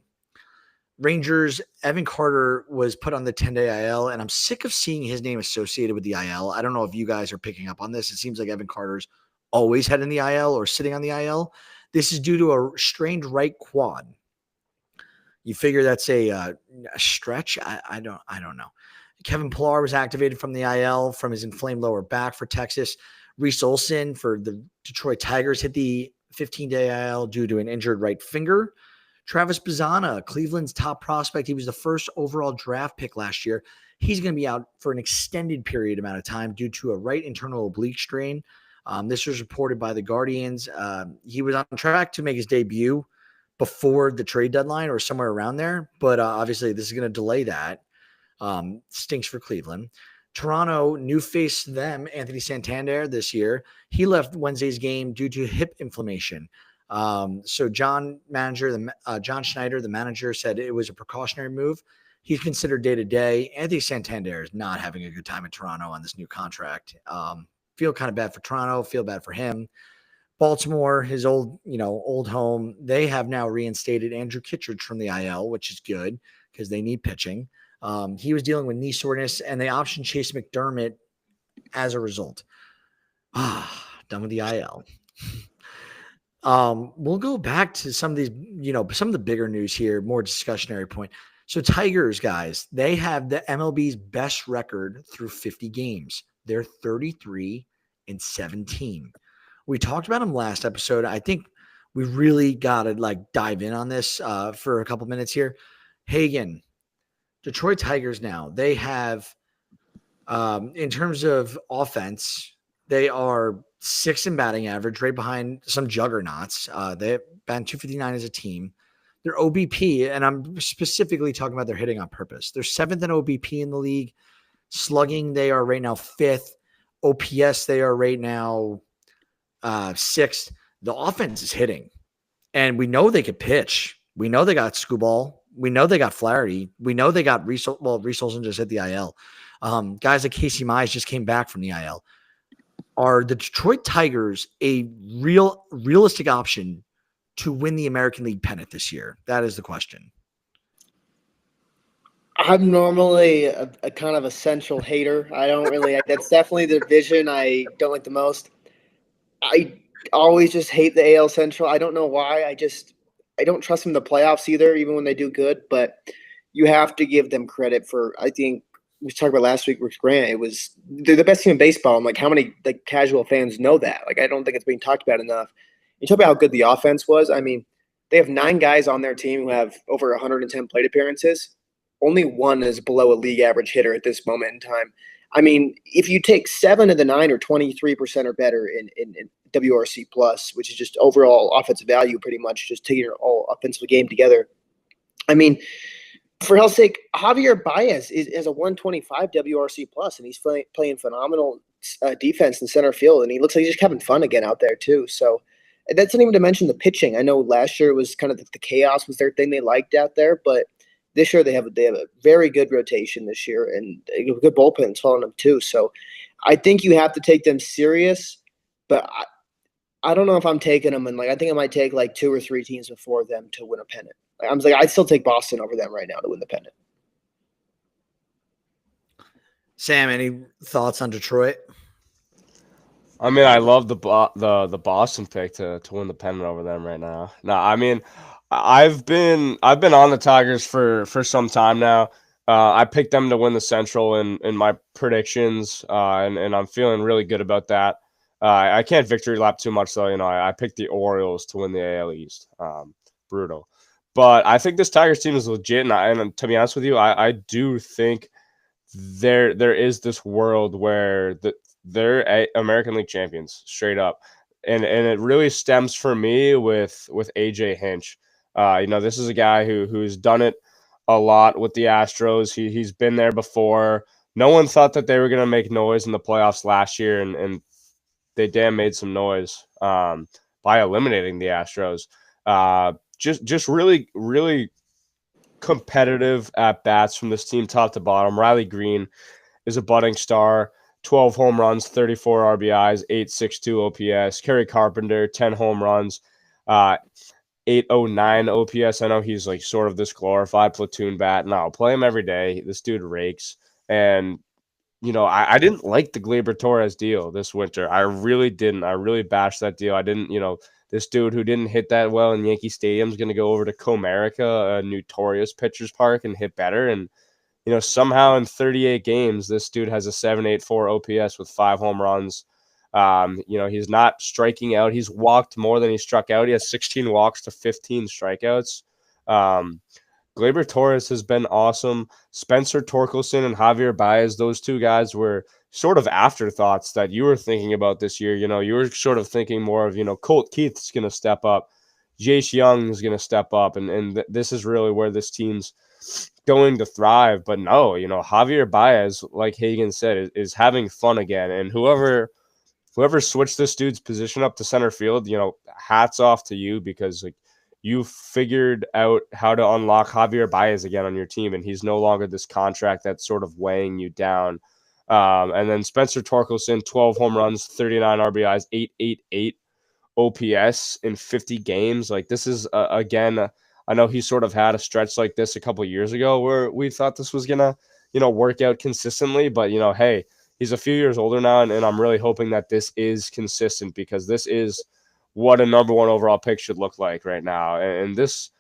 Rangers, Evan Carter was put on the 10-day IL, and I'm sick of seeing his name associated with the IL. I don't know if you guys are picking up on this. It seems like Evan Carter's always had in the IL or sitting on the IL. This is due to a strained right quad. You figure that's a stretch? I don't know. Kevin Pillar was activated from the IL from his inflamed lower back for Texas. Reese Olson for the Detroit Tigers hit the 15-day IL due to an injured right finger. Travis Bazzana, Cleveland's top prospect. He was the first overall draft pick last year. He's going to be out for an extended period amount of time due to a right internal oblique strain. This was reported by the Guardians. He was on track to make his debut before the trade deadline or somewhere around there, but obviously this is going to delay that. Stinks for Cleveland. Toronto, new face to them, Anthony Santander this year. He left Wednesday's game due to hip inflammation. So John Schneider, the manager, said it was a precautionary move. He's considered day-to-day. Anthony Santander is not having a good time in Toronto on this new contract. Feel kind of bad for Toronto, feel bad for him. Baltimore, his old home, they have now reinstated Andrew Kittredge from the IL, which is good because they need pitching. He was dealing with knee soreness, and they optioned Chase McDermott as a result. Done with the IL. We'll go back to some of these, some of the bigger news here, more discussionary point. So Tigers, guys, they have the MLB's best record through 50 games. They're 33-17. We talked about them last episode. I think we really got to dive in on this for a couple minutes here. Hagen, Detroit Tigers now, they have, in terms of offense, they are 6th in batting average, right behind some juggernauts. They batting 259 as a team. Their OBP, and I'm specifically talking about their hitting on purpose. They're 7th in OBP in the league. Slugging, they are right now 5th. OPS, they are right now 6th. The offense is hitting, and we know they could pitch. We know they got Skubal. We know they got Flaherty. We know they got Reese Olson just hit the IL. Guys like Casey Mize just came back from the IL. Are the Detroit Tigers a realistic option to win the American League pennant this year? That is the question. I'm normally a kind of a central hater. I don't really – that's definitely the division I don't like the most. I always just hate the AL Central. I don't know why. I don't trust them in the playoffs either, even when they do good. But you have to give them credit for – I think we talked about last week with Grant. They're the best team in baseball. I'm like, how many casual fans know that? I don't think it's being talked about enough. You talk about how good the offense was. I mean, they have 9 guys on their team who have over 110 plate appearances. Only one is below a league average hitter at this moment in time. I mean, if you take 7 of the 9 or 23% or better in WRC plus, which is just overall offensive value, pretty much just taking your all offensive game together. I mean, for hell's sake, Javier Baez is a 125 WRC plus, and he's playing phenomenal defense in center field, and he looks like he's just having fun again out there too. So that's not even to mention the pitching. I know last year was kind of the chaos was their thing they liked out there, but this year they have a very good rotation this year, and a good bullpen following them too. So I think you have to take them serious, but I don't know if I'm taking them, and I think I might take 2 or 3 teams before them to win a pennant. I'd still take Boston over them right now to win the pennant. Sam, any thoughts on Detroit? I mean, I love the Boston pick to win the pennant over them right now. No, I mean, I've been on the Tigers for some time now. I picked them to win the Central in my predictions, and I'm feeling really good about that. I can't victory lap too much though. I picked the Orioles to win the AL East. Brutal, but I think this Tigers team is legit, and to be honest with you, I do think there is this world where they're American League champions straight up, and it really stems for me with AJ Hinch. This is a guy who's done it a lot with the Astros. He's been there before. No one thought that they were going to make noise in the playoffs last year, and they damn made some noise by eliminating the Astros. Just really, really competitive at bats from this team, top to bottom. Riley Green is a budding star. 12 home runs, 34 RBIs, 8.62 OPS. Kerry Carpenter, 10 home runs, 809 OPS. I know he's like sort of this glorified platoon bat. No, play him every day. This dude rakes. And, I didn't like the Gleyber Torres deal this winter. I really didn't. I really bashed that deal. I didn't, this dude who didn't hit that well in Yankee Stadium is going to go over to Comerica, a notorious pitcher's park, and hit better. And, somehow in 38 games, this dude has a 7.84 OPS with 5 home runs. He's not striking out. He's walked more than he struck out. He has 16 walks to 15 strikeouts. Gleyber Torres has been awesome. Spencer Torkelson and Javier Baez, those two guys were sort of afterthoughts that you were thinking about this year. You were sort of thinking more of, Colt Keith's going to step up. Jace Young is going to step up. And this is really where this team's going to thrive. But no, Javier Baez, like Hagan said, is having fun again. And whoever switched this dude's position up to center field, hats off to you, because like you figured out how to unlock Javier Baez again on your team, and he's no longer this contract that's sort of weighing you down. And then Spencer Torkelson, 12 home runs, 39 RBIs, 888 OPS in 50 games. Like this is again, I know he sort of had a stretch like this a couple years ago where we thought this was gonna, work out consistently. But hey, he's a few years older now, and I'm really hoping that this is consistent, because this is what a number 1 overall pick should look like right now. And this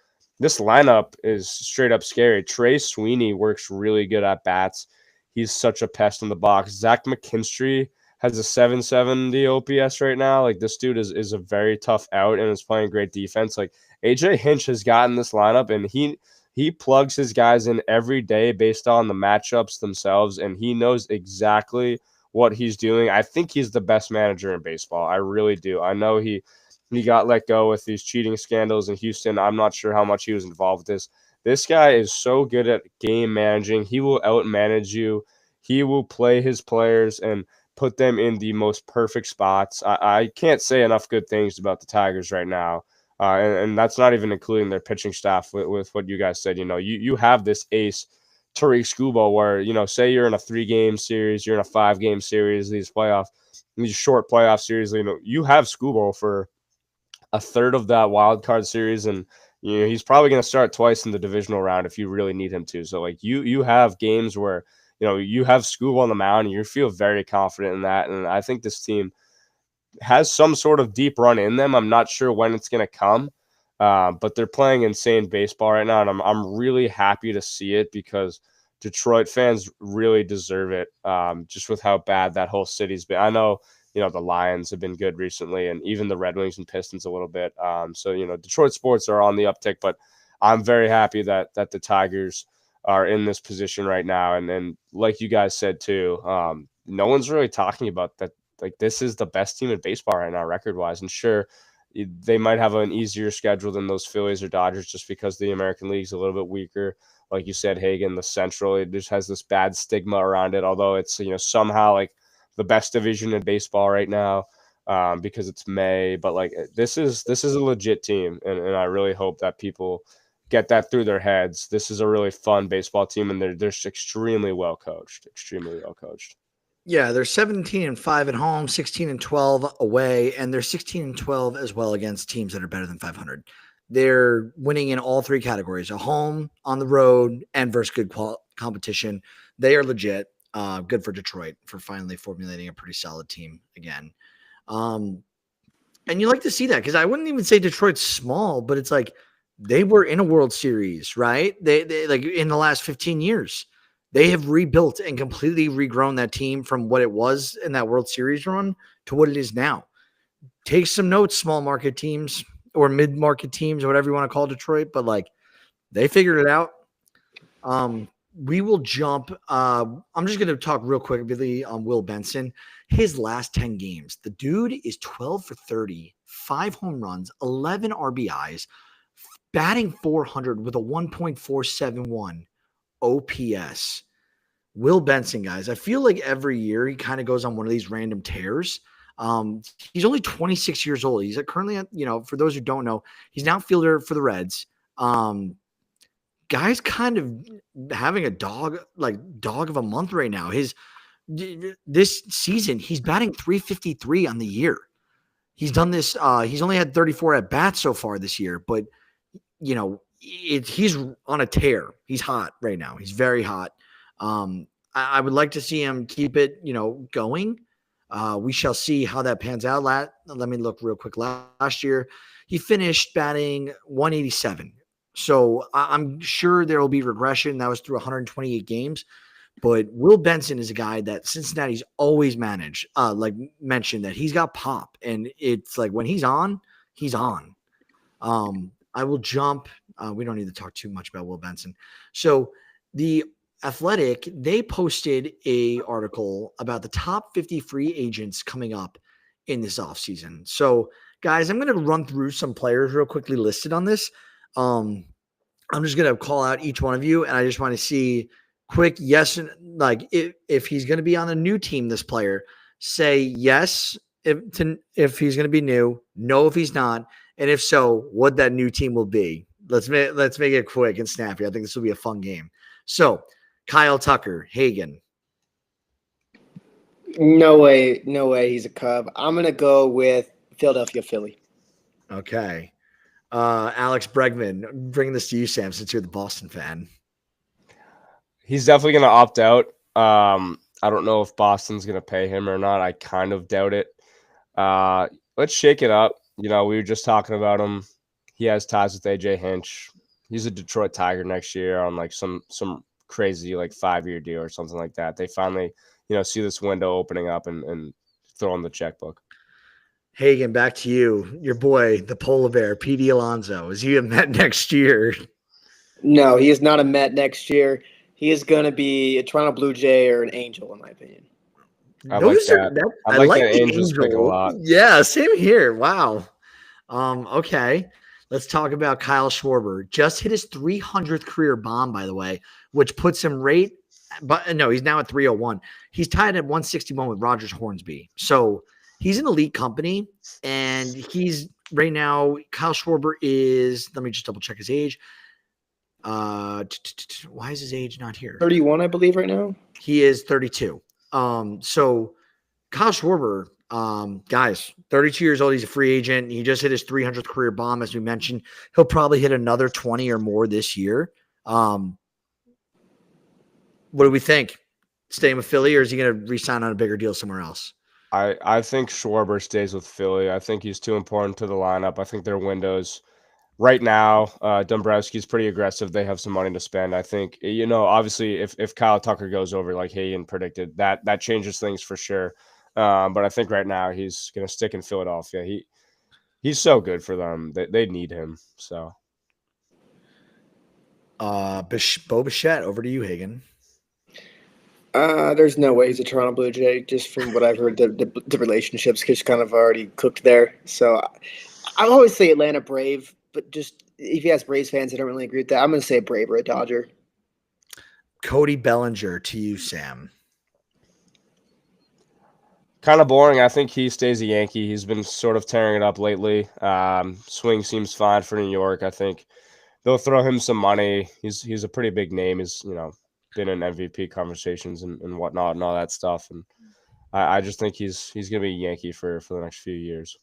lineup is straight up scary. Trey Sweeney works really good at bats. He's such a pest in the box. Zach McKinstry has a 770 OPS right now. Like this dude is a very tough out and is playing great defense. Like AJ Hinch has gotten this lineup, and he plugs his guys in every day based on the matchups themselves, and he knows exactly what he's doing. I think he's the best manager in baseball. I really do. I know he got let go with these cheating scandals in Houston. I'm not sure how much he was involved with this. This guy is so good at game managing. He will outmanage you. He will play his players and put them in the most perfect spots. I can't say enough good things about the Tigers right now. And that's not even including their pitching staff with what you guys said. You have this ace, Tariq Skubal, where, say you're in a 3-game series, you're in a 5-game series, these short playoff series, you have Skubal for a third of that wild card series. And, he's probably going to start twice in the divisional round if you really need him to. So like you have games where, you have Skubal on the mound and you feel very confident in that. And I think this team has some sort of deep run in them. I'm not sure when it's going to come, but they're playing insane baseball right now, and I'm really happy to see it, because Detroit fans really deserve it, just with how bad that whole city's been. I know, the Lions have been good recently, and even the Red Wings and Pistons a little bit. So, Detroit sports are on the uptick, but I'm very happy that the Tigers are in this position right now. And like you guys said too, no one's really talking about that. Like this is the best team in baseball right now, record wise. And sure, they might have an easier schedule than those Phillies or Dodgers, just because the American League's a little bit weaker. Like you said, Hagan, the Central, it just has this bad stigma around it. Although it's, somehow like the best division in baseball right now, because it's May. But like this is a legit team, and I really hope that people get that through their heads. This is a really fun baseball team, and they're extremely well coached. Yeah, they're 17-5 at home, 16-12 away, and they're 16-12 as well against teams that are better than 500. They're winning in all 3 categories: at home, on the road, and versus good competition. They are legit. Good for Detroit for finally formulating a pretty solid team again. And you like to see that, because I wouldn't even say Detroit's small, but it's like they were in a World Series, right? They like in the last 15 years. They have rebuilt and completely regrown that team from what it was in that World Series run to what it is now. Take some notes, small market teams or mid-market teams, or whatever you want to call Detroit, but like they figured it out. We will jump. I'm just going to talk real quickly on Will Benson. His last 10 games, the dude is 12 for 30, 5 home runs, 11 RBIs, batting 400 with a 1.471 OPS. Will Benson, guys, I feel like every year he kind of goes on one of these random tears. He's only 26 years old. He's currently, for those who don't know, he's an outfielder for the Reds. Guy's kind of having a dog of a month right now. His This season, he's batting 353 on the year. He's done this. He's only had 34 at bats so far this year, but he's on a tear. He's hot right now. He's very hot. I would like to see him keep it, going. We shall see how that pans out. Let me look real quick. Last year, he finished batting 187. So I'm sure there will be regression. That was through 128 games. But Will Benson is a guy that Cincinnati's always mentioned that he's got pop. And it's like when he's on, he's on. I will jump. We don't need to talk too much about Will Benson. So the Athletic, they posted a article about the top 50 free agents coming up in this offseason. So, guys, I'm going to run through some players real quickly listed on this. I'm just going to call out each one of you, and I just want to see quick yes, and like if he's going to be on a new team, this player, say yes if he's going to be new, no if he's not, and if so, what that new team will be. Let's make it quick and snappy. I think this will be a fun game. So, Kyle Tucker, Hagen. No way he's a Cub. I'm going to go with Philadelphia Philly. Okay. Alex Bregman, bring this to you, Sam, since you're the Boston fan. He's definitely going to opt out. I don't know if Boston's going to pay him or not. I kind of doubt it. Let's shake it up. We were just talking about him. He has ties with AJ Hinch. He's a Detroit Tiger next year on like some crazy like 5-year deal or something like that. They finally, see this window opening up and throw in the checkbook. Hagen, back to you. Your boy, the polar bear, Pete Alonso. Is he a Met next year? No, he is not a Met next year. He is going to be a Toronto Blue Jay or an Angel, in my opinion. I like that Angels pick a lot. Yeah, same here. Wow. Okay. Let's talk about Kyle Schwarber. Just hit his 300th career bomb, by the way, which puts him but no, he's now at 301. He's tied at 161 with Rogers Hornsby. So he's an elite company, and he's right now, Kyle Schwarber is, let me just double check his age. Why is his age not here? 31, I believe, right now. He is 32. So Kyle Schwarber, guys, 32 years old. He's a free agent. He just hit his 300th career bomb, as we mentioned. He'll probably hit another 20 or more this year. What do we think? Staying with Philly, or is he going to re-sign on a bigger deal somewhere else? I think Schwarber stays with Philly. I think he's too important to the lineup. I think their windows right now, Dombrowski's pretty aggressive. They have some money to spend. I think, obviously if Kyle Tucker goes over like Hagen predicted, that changes things for sure. But I think right now he's going to stick in Philadelphia. He's so good for them. They need him. So, Bo Bichette, over to you, Hagen. There's no way he's a Toronto Blue Jay. Just from what I've heard, the relationships just kind of already cooked there. So I always say Atlanta Brave, but just if you ask Braves fans, I don't really agree with that. I'm going to say a Brave or a Dodger. Cody Bellinger, to you, Sam. Kind of boring. I think he stays a Yankee. He's been sort of tearing it up lately. Swing seems fine for New York. I think they'll throw him some money. He's a pretty big name. He's been in MVP conversations and whatnot and all that stuff. And I just think he's going to be a Yankee for the next few years.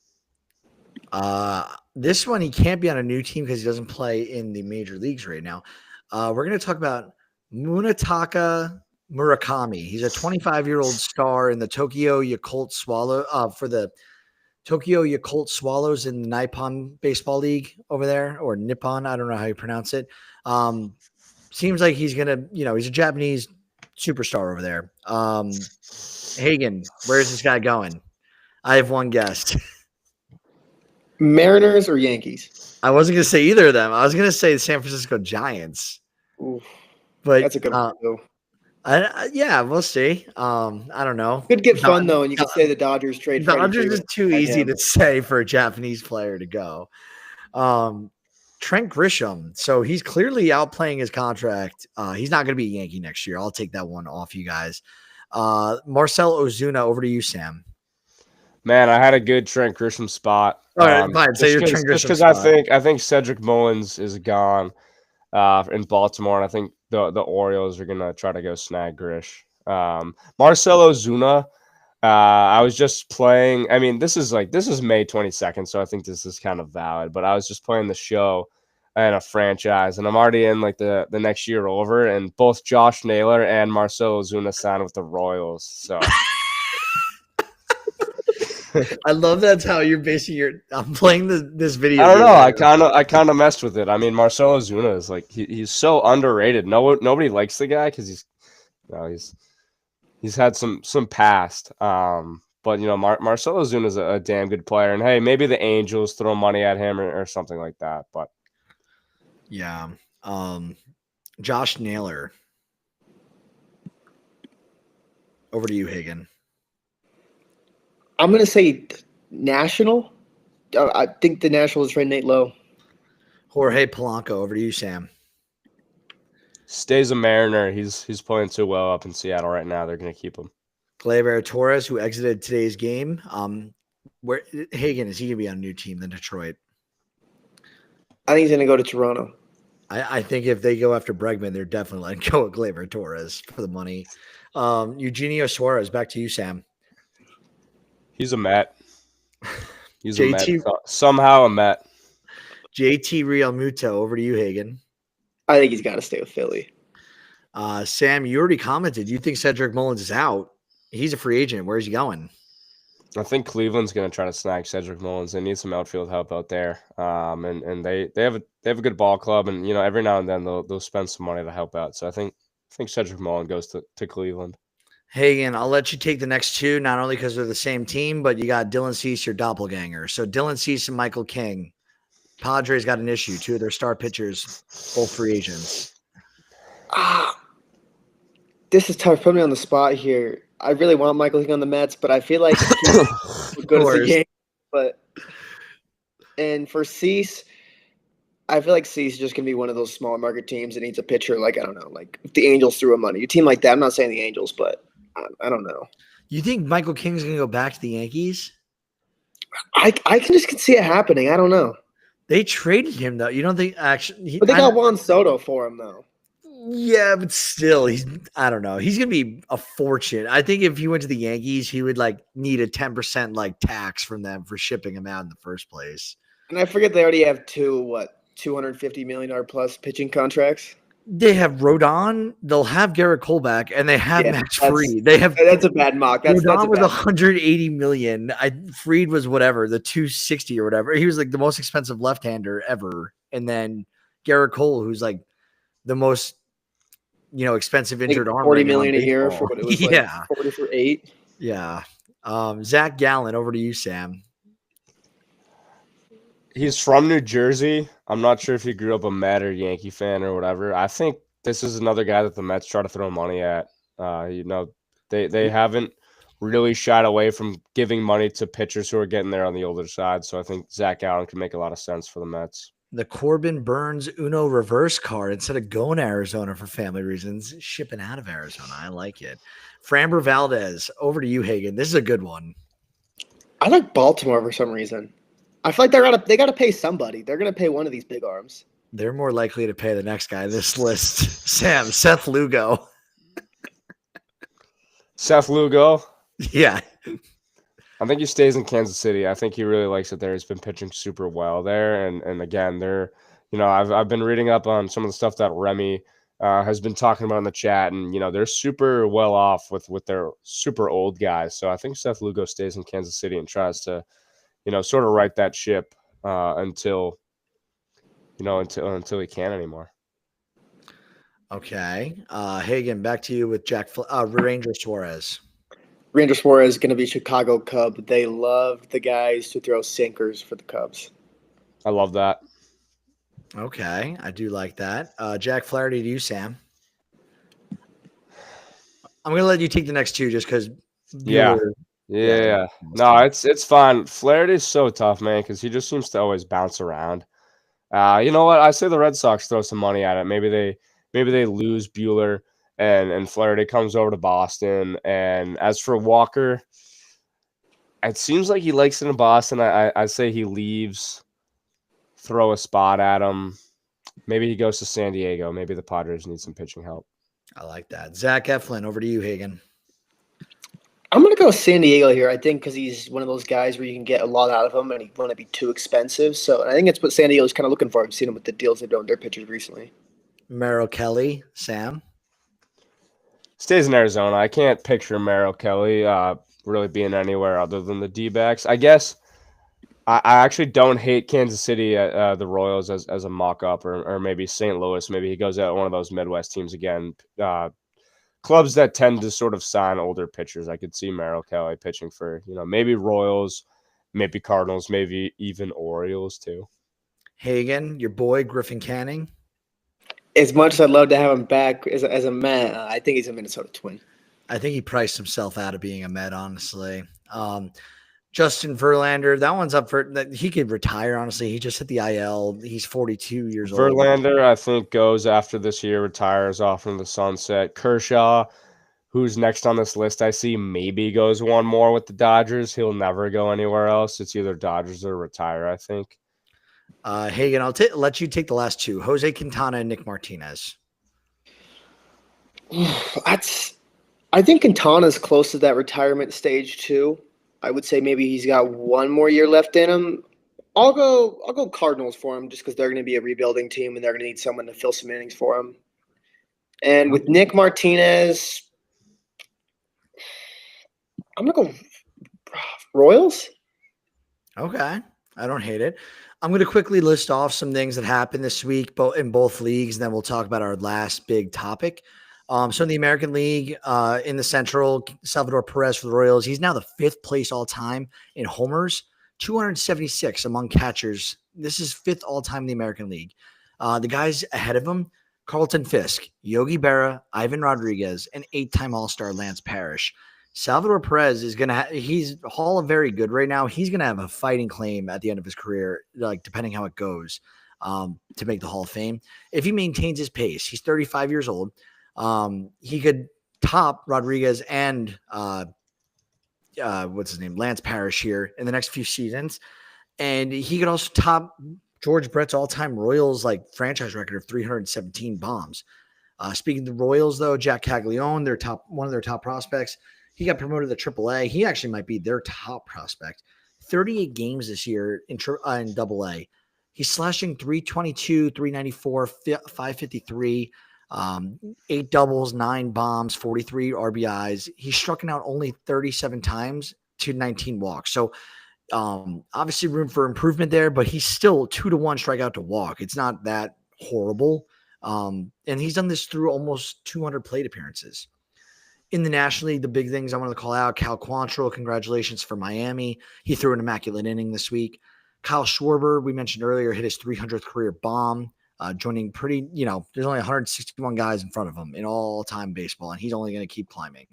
This one, he can't be on a new team because he doesn't play in the major leagues right now. We're going to talk about Munetaka Murakami. He's a 25-year-old star in the Tokyo Yakult Swallows in the Nippon Baseball League over there, or Nippon. I don't know how you pronounce it. Seems like he's gonna, he's a Japanese superstar over there. Hagen, where's this guy going? I have one guess. Mariners or Yankees? I wasn't gonna say either of them. I was gonna say the San Francisco Giants. Oof, but that's a good one too. Yeah, we'll see. I don't know. Could get fun though, and you could say the Dodgers trade. Dodgers is too easy to say for a Japanese player to go. Trent Grisham. So he's clearly outplaying his contract. He's not going to be a Yankee next year. I'll take that one off you guys. Marcell Ozuna, over to you, Sam. Man, I had a good Trent Grisham spot. All right, fine. Say your Trent Grisham spot. I think Cedric Mullins is gone in Baltimore, and I think the Orioles are going to try to go snag Grish. Marcelo Zuna. I was just playing. I mean, this is May 22nd, so I think this is kind of valid. But I was just playing the show and a franchise, and I'm already in like the next year over, and both Josh Naylor and Marcelo Zuna signed with the Royals. So I love that's how you're basing your. I'm playing this video. I don't know. I kind of messed with it. I mean, Marcelo Zuna is like he's so underrated. Nobody likes the guy because he's had some past. But Marcelo Zuna is a damn good player, and hey, maybe the Angels throw money at him or something like that. But yeah, Josh Naylor. Over to you, Hagen. I'm going to say National. I think the Nationals ran Nate Lowe. Jorge Polanco. Over to you, Sam. Stays a Mariner. He's playing too well up in Seattle right now. They're going to keep him. Gleyber Torres, who exited today's game. Where Hagen is he going to be on a new team than Detroit? I think he's going to go to Toronto. I think if they go after Bregman, they're definitely letting go of Gleyber Torres for the money. Eugenio Suarez, back to you, Sam. He's a Met. He's JT, a Met. Somehow a Met. JT Realmuto, over to you, Hagen. I think he's got to stay with Philly. Sam, you already commented. You think Cedric Mullins is out. He's a free agent. Where's he going? I think Cleveland's going to try to snag Cedric Mullins. They need some outfield help out there. And they have a good ball club, and every now and then they'll spend some money to help out. So I think Cedric Mullins goes to Cleveland. Hagen, I'll let you take the next two, not only because they're the same team, but you got Dylan Cease, your doppelganger. So Dylan Cease and Michael King. Padres got an issue. Two of their star pitchers, both free agents. This is tough. Put me on the spot here. I really want Michael King on the Mets, but I feel like he's good as the game. And for Cease, I feel like Cease is just going to be one of those smaller market teams that needs a pitcher. Like, I don't know, like if the Angels threw him money. A team like that, I'm not saying the Angels, but I don't know. You think Michael King's going to go back to the Yankees? I can just see it happening. I don't know. They traded him, though. You don't think actually? But they got Juan Soto for him, though. Yeah, but still, I don't know. He's going to be a fortune. I think if he went to the Yankees, he would need a 10% tax from them for shipping him out in the first place. And I forget they already have $250 million plus pitching contracts. They have Rodon. They'll have Garrett Cole back, and they have Max Fried. That's a bad mock. Rodon was $180 million. Fried was whatever, the 260 or whatever. He was the most expensive left-hander ever. And then Garrett Cole, who's the most expensive injured arm. $40 million a year for what it was. Yeah, 40 for 8. Yeah. Zach Gallen, over to you, Sam. He's from New Jersey. I'm not sure if he grew up a Met or Yankee fan or whatever. I think this is another guy that the Mets try to throw money at. They haven't really shied away from giving money to pitchers who are getting there on the older side. So I think Zach Gallen can make a lot of sense for the Mets. The Corbin Burns Uno reverse card, instead of going to Arizona for family reasons, shipping out of Arizona. I like it. Framber Valdez, over to you, Hagen. This is a good one. I like Baltimore for some reason. I feel like they got to pay somebody. They're going to pay one of these big arms. They're more likely to pay the next guy on this list. Seth Lugo. Seth Lugo? Yeah. I think he stays in Kansas City. I think he really likes it there. He's been pitching super well there. And again, they're, I've been reading up on some of the stuff that Remy has been talking about in the chat. And, they're super well off with their super old guys. So I think Seth Lugo stays in Kansas City and tries to, sort of right that ship until he can't anymore. Okay. Hagen, back to you with Ranger Suarez. Ranger Suarez is going to be Chicago Cub. They love the guys to throw sinkers for the Cubs. I love that. Okay. I do like that. Jack Flaherty, to you, Sam. I'm going to let you take the next two just because. Yeah. No, it's fine. Flaherty's so tough, man, because he just seems to always bounce around. You know what? I say the Red Sox throw some money at it. Maybe they lose Buehler and Flaherty comes over to Boston. And as for Walker, it seems like he likes it in Boston. I say he leaves, throw a spot at him. Maybe he goes to San Diego. Maybe the Padres need some pitching help. I like that. Zach Eflin, over to you, Hagen. I'm going to go San Diego here, I think, because he's one of those guys where you can get a lot out of him and he won't be too expensive. So I think that's what San Diego's kind of looking for. I've seen him with the deals they've done with their pitchers recently. Merrill Kelly, Sam. Stays in Arizona. I can't picture Merrill Kelly really being anywhere other than the D-backs. I guess I actually don't hate Kansas City, the Royals, as a mock-up, or maybe St. Louis. Maybe he goes out one of those Midwest teams again. Clubs that tend to sort of sign older pitchers. I could see Merrill Kelly pitching for, maybe Royals, maybe Cardinals, maybe even Orioles too. Hagen, your boy, Griffin Canning. As much as I'd love to have him back as a Met, I think he's a Minnesota Twin. I think he priced himself out of being a Met, honestly. Justin Verlander, that one's up for that. He could retire, honestly. He just hit the IL. He's 42 years old. Verlander, I think, goes after this year, retires off in the sunset. Kershaw, who's next on this list, I see maybe goes one more with the Dodgers. He'll never go anywhere else. It's either Dodgers or retire, I think. Hagen, I'll let you take the last two. Jose Quintana and Nick Martinez. I think Quintana's close to that retirement stage too. I would say maybe he's got one more year left in him. I'll go Cardinals for him just because they're going to be a rebuilding team and they're going to need someone to fill some innings for him. And with Nick Martinez, I'm going to go Royals. Okay. I don't hate it. I'm going to quickly list off some things that happened this week in both leagues, and then we'll talk about our last big topic. So in the American League, in the Central, Salvador Perez for the Royals, he's now the 5th place all-time in homers, 276 among catchers. This is 5th all-time in the American League. The guys ahead of him, Carlton Fisk, Yogi Berra, Ivan Rodriguez, and 8-time All-Star Lance Parrish. Salvador Perez is going to he's Hall of Very Good right now. He's going to have a fighting claim at the end of his career, like depending how it goes, to make the Hall of Fame. If he maintains his pace, he's 35 years old. He could top Rodriguez and what's his name, Lance Parrish here in the next few seasons, and he could also top George Brett's all-time Royals franchise record of 317 bombs. Speaking of the Royals, though, Jack Caglione, one of their top prospects, he got promoted to AAA. He actually might be their top prospect. 38 games this year in AA. He's slashing 322, 394, 553. 8 doubles, 9 bombs, 43 RBIs. He's struck out only 37 times to 19 walks. So obviously room for improvement there, but he's still 2-1 strikeout to walk. It's not that horrible. And he's done this through almost 200 plate appearances. In the National League, the big things I want to call out, Cal Quantrill, congratulations for Miami. He threw an immaculate inning this week. Kyle Schwarber, we mentioned earlier, hit his 300th career bomb. Joining there's only 161 guys in front of him in all-time baseball, and he's only going to keep climbing.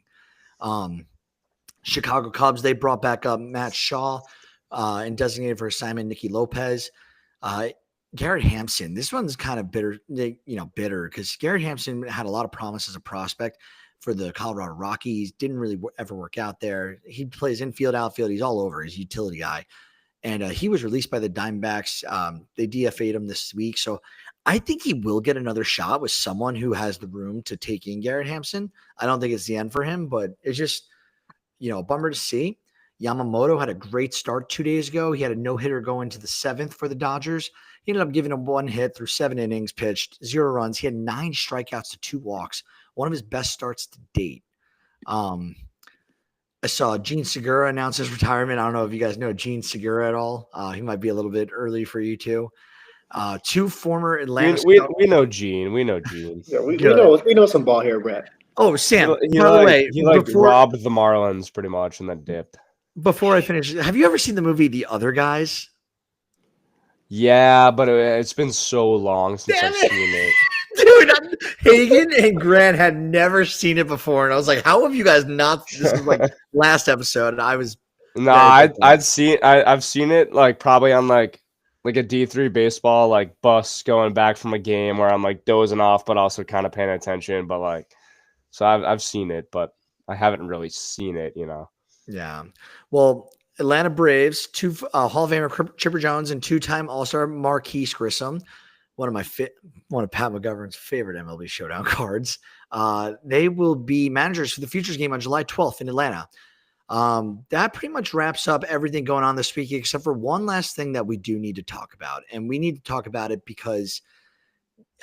Chicago Cubs, they brought back up Matt Shaw and designated for assignment Nicky Lopez. Garrett Hampson, this one's kind of bitter because Garrett Hampson had a lot of promise as a prospect for the Colorado Rockies. Didn't really ever work out there. He plays infield, outfield. He's all over. He's a utility guy. And he was released by the Diamondbacks. They DFA'd him this week. So I think he will get another shot with someone who has the room to take in Garrett Hampson. I don't think it's the end for him, but it's just, a bummer to see. Yamamoto had a great start 2 days ago. He had a no-hitter go into the 7th for the Dodgers. He ended up giving him 1 hit through 7 innings pitched, 0 runs. He had 9 strikeouts to 2 walks, one of his best starts to date. I saw Gene Segura announce his retirement. I don't know if you guys know Gene Segura at all. He might be a little bit early for you too. 2 former Atlanta. We know Gene. We know Gene. Yeah, we know some ball here, Brett. Oh, Sam. He by the way, he robbed the Marlins pretty much in that dip. Before I finish, have you ever seen the movie The Other Guys? Yeah, but it's been so long since I've seen it. Dude, Hagen and Grant had never seen it before, and I was like, "How have you guys not?" This was last episode, and I was. No, I've seen it probably on a D3 baseball bus going back from a game where I'm dozing off, but also kind of paying attention. But so I've seen it, but I haven't really seen it. Yeah. Well, Atlanta Braves, 2 Hall of Famer Chipper Jones and 2-time All-Star Marquise Grissom one of Pat McGovern's favorite MLB Showdown cards. They will be managers for the Futures game on July 12th in Atlanta. That pretty much wraps up everything going on this week, except for one last thing that we do need to talk about. And we need to talk about it because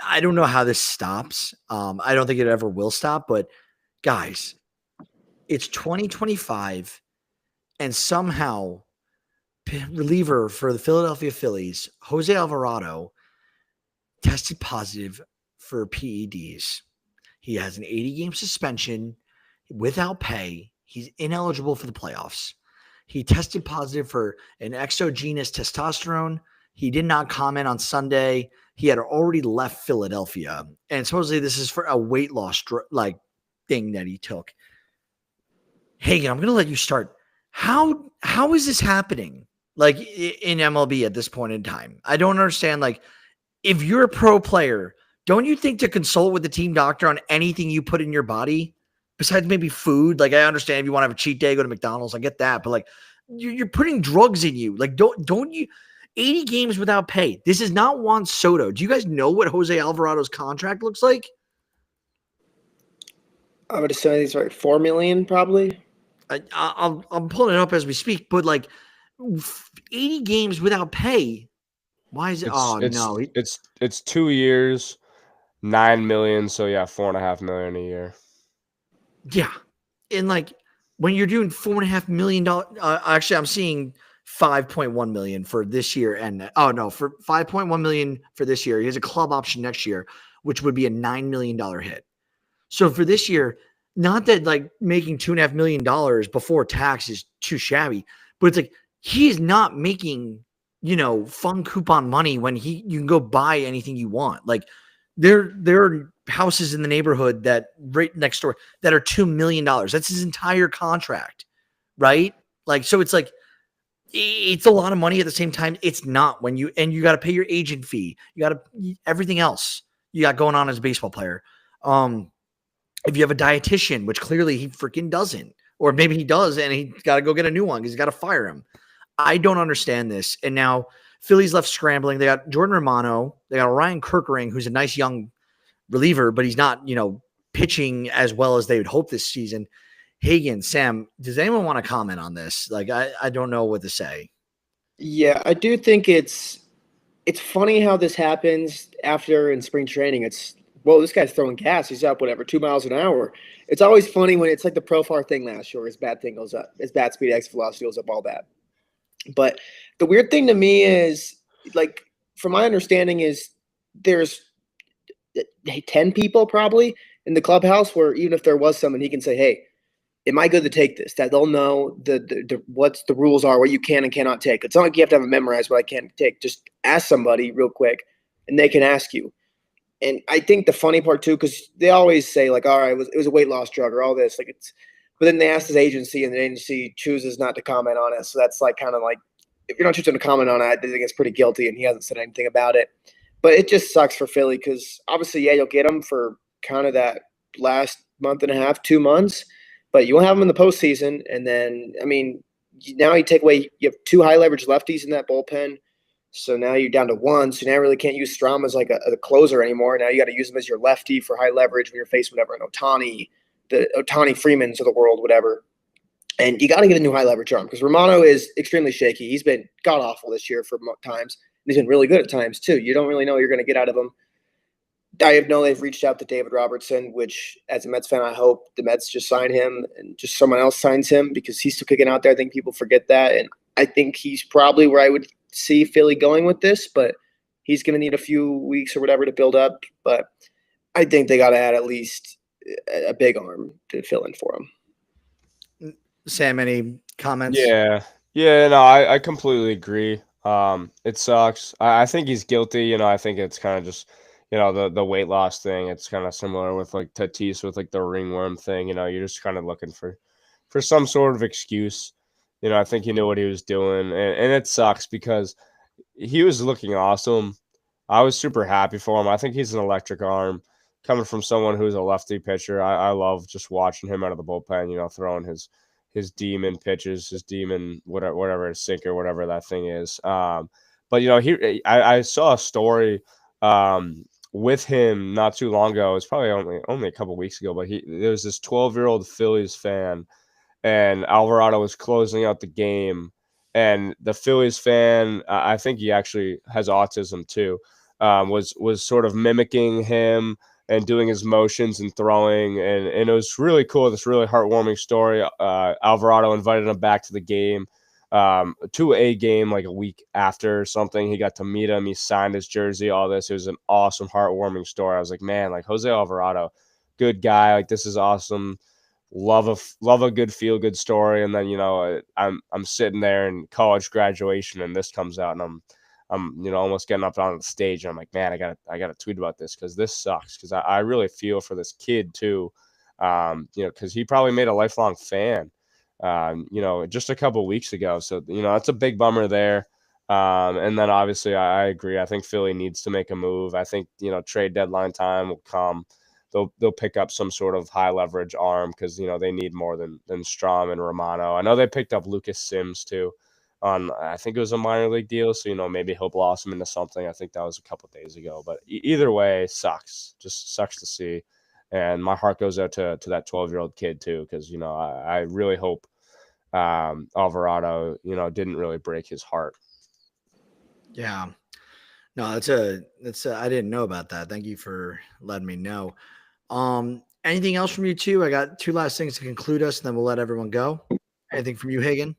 I don't know how this stops. I don't think it ever will stop, but guys, it's 2025 and somehow reliever for the Philadelphia Phillies, Jose Alvarado, tested positive for PEDs. He has an 80-game suspension without pay. He's ineligible for the playoffs. He tested positive for an exogenous testosterone. He did not comment on Sunday. He had already left Philadelphia. And supposedly this is for a weight loss thing that he took. Hagen, I'm going to let you start. How is this happening? Like in MLB at this point in time? I don't understand. Like, if you're a pro player, don't you think to consult with the team doctor on anything you put in your body besides maybe food? Like, I understand if you want to have a cheat day, go to McDonald's. I get that. But like, you're putting drugs in you. Like, don't you 80 games without pay. This is not Juan Soto. Do you guys know what Jose Alvarado's contract looks like? I would assume he's like $4 million probably. I'm pulling it up as we speak, but like 80 games without pay. Why is it? No, it's 2 years, $9 million. So yeah, $4.5 million a year. Yeah, and like when you're doing $4.5 million, actually, I'm seeing 5.1 million for this year, and for 5.1 million for this year. He has a club option next year, which would be a $9 million hit. So for this year, not that like making $2.5 million before tax is too shabby, but it's like he's not making fun coupon money when you can go buy anything you want. Like there are houses in the neighborhood that right next door that are $2 million. That's his entire contract, right? Like, so it's like, it's a lot of money at the same time. It's not when you got to pay your agent fee. You got to everything else you got going on as a baseball player. If you have a dietitian, which clearly he freaking doesn't, or maybe he does and he got to go get a new one because he's got to fire him. I don't understand this. And now Philly's left scrambling. They got Jordan Romano. They got Ryan Kerkering, who's a nice young reliever, but he's not, pitching as well as they would hope this season. Hagen, Sam, does anyone want to comment on this? Like, I don't know what to say. Yeah, I do think it's funny how this happens after in spring training. This guy's throwing gas. He's up, 2 miles an hour. It's always funny when it's like the Profar thing last year. His bat thing goes up. His bat speed, exit velocity goes up, all that. But the weird thing to me is, like, from my understanding is there's 10 people probably in the clubhouse where even if there was someone, he can say, hey, am I good to take this? That they'll know what the rules are, what you can and cannot take. It's not like you have to have it memorized what I can take. Just ask somebody real quick and they can ask you. And I think the funny part too, because they always say like, all right, it was a weight loss drug or all this. Like but then they ask his agency and the agency chooses not to comment on it. So that's like kind of like, if you're not choosing to comment on it, I think it's pretty guilty and he hasn't said anything about it. But it just sucks for Philly because obviously, yeah, you'll get him for kind of that last month and a half, 2 months, but you won't have him in the postseason. And then, I mean, now you have 2 high leverage lefties in that bullpen. So now you're down to 1. So now you really can't use Strom as like a closer anymore. Now you got to use him as your lefty for high leverage when you're facing whatever, an the Ohtani Freemans of the world, whatever. And you got to get a new high leverage arm because Romano is extremely shaky. He's been god awful this year for times. He's been really good at times too. You don't really know what you're going to get out of him. I know they've reached out to David Robertson, which as a Mets fan, I hope the Mets just sign him and just someone else signs him because he's still kicking out there. I think people forget that. And I think he's probably where I would see Philly going with this, but he's going to need a few weeks or whatever to build up. But I think they got to add at least a big arm to fill in for him. Sam, any comments? Yeah, no, I completely agree. It sucks. I think he's guilty. I think it's kind of just, the weight loss thing. It's kind of similar with like Tatis with like the ringworm thing. You're just kind of looking for some sort of excuse. I think he knew what he was doing, and it sucks because he was looking awesome. I was super happy for him. I think he's an electric arm coming from someone who's a lefty pitcher. I love just watching him out of the bullpen, throwing his demon pitches, his demon, whatever his sinker, whatever that thing is. But I saw a story with him not too long ago. It was probably only a couple weeks ago, but there was this 12-year-old Phillies fan, and Alvarado was closing out the game, and the Phillies fan, I think he actually has autism too, was sort of mimicking him and doing his motions and throwing, and it was really cool. This really heartwarming story. Alvarado invited him back to the game, to a game like a week after or something. He got to meet him. He signed his jersey. All this. It was an awesome, heartwarming story. I was like, man, like Jose Alvarado, good guy. Like this is awesome. Love a good feel good story. And then I'm sitting there in college graduation, and this comes out, and I'm almost getting up on the stage, and I'm like, man, I gotta tweet about this because this sucks. Because I really feel for this kid too. Because he probably made a lifelong fan. Just a couple weeks ago. So that's a big bummer there. And then obviously I agree. I think Philly needs to make a move. I think trade deadline time will come. They'll pick up some sort of high leverage arm because they need more than Strom and Romano. I know they picked up Lucas Sims too. I think it was a minor league deal, so maybe he'll blossom into something. I think that was a couple days ago, but either way, sucks. Just sucks to see, and my heart goes out to that 12-year-old kid too, because I really hope Alvarado didn't really break his heart. Yeah, no, I didn't know about that. Thank you for letting me know. Anything else from you two? I got two last things to conclude us, and then we'll let everyone go. Anything from you, Hagen?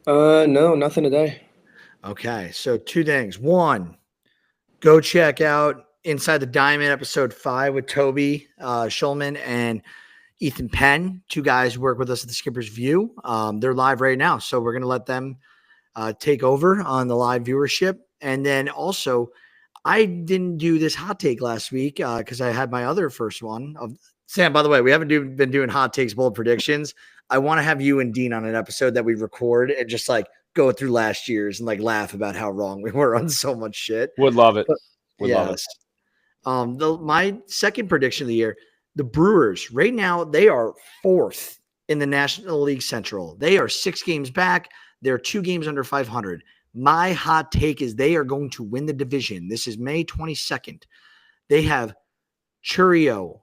No, nothing today. Okay, so two things. One, go check out Inside the Diamond episode 5 with Toby Schulman and Ethan Penn, two guys who work with us at the Skipper's View. They're live right now, so we're going to let them take over on the live viewership. And then also, I didn't do this hot take last week because I had my other first one. Sam, by the way, we haven't been doing hot takes, bold predictions. I want to have you and Dean on an episode that we record and just like go through last year's and like laugh about how wrong we were on so much shit. Would love it. Love it. My second prediction of the year, the Brewers right now, they are 4th in the National League Central. They are 6 games back. They're 2 games under 500. My hot take is they are going to win the division. This is May 22nd. They have Churio.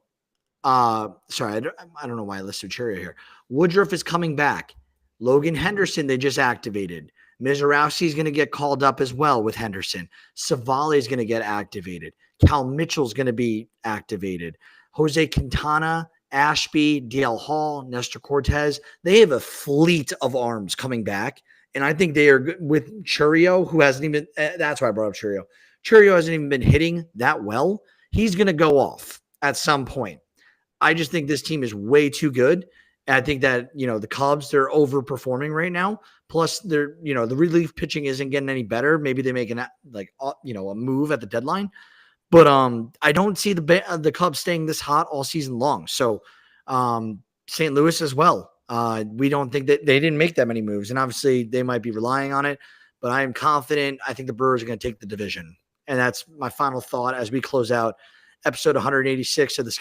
Sorry, I don't know why I listed Churio here. Woodruff is coming back. Logan Henderson, they just activated. Mizorowski is going to get called up as well with Henderson. Savali is going to get activated. Cal Mitchell is going to be activated. Jose Quintana, Ashby, DL Hall, Nestor Cortez. They have a fleet of arms coming back. And I think they are with Churio, who hasn't even – that's why I brought up Churio. Churio hasn't even been hitting that well. He's going to go off at some point. I just think this team is way too good. And I think that, the Cubs, they're overperforming right now. Plus, they're, the relief pitching isn't getting any better. Maybe they make a move at the deadline. But I don't see the Cubs staying this hot all season long. So St. Louis as well. We don't think that they didn't make that many moves. And obviously, they might be relying on it. But I am confident. I think the Brewers are going to take the division. And that's my final thought as we close out episode 186 of the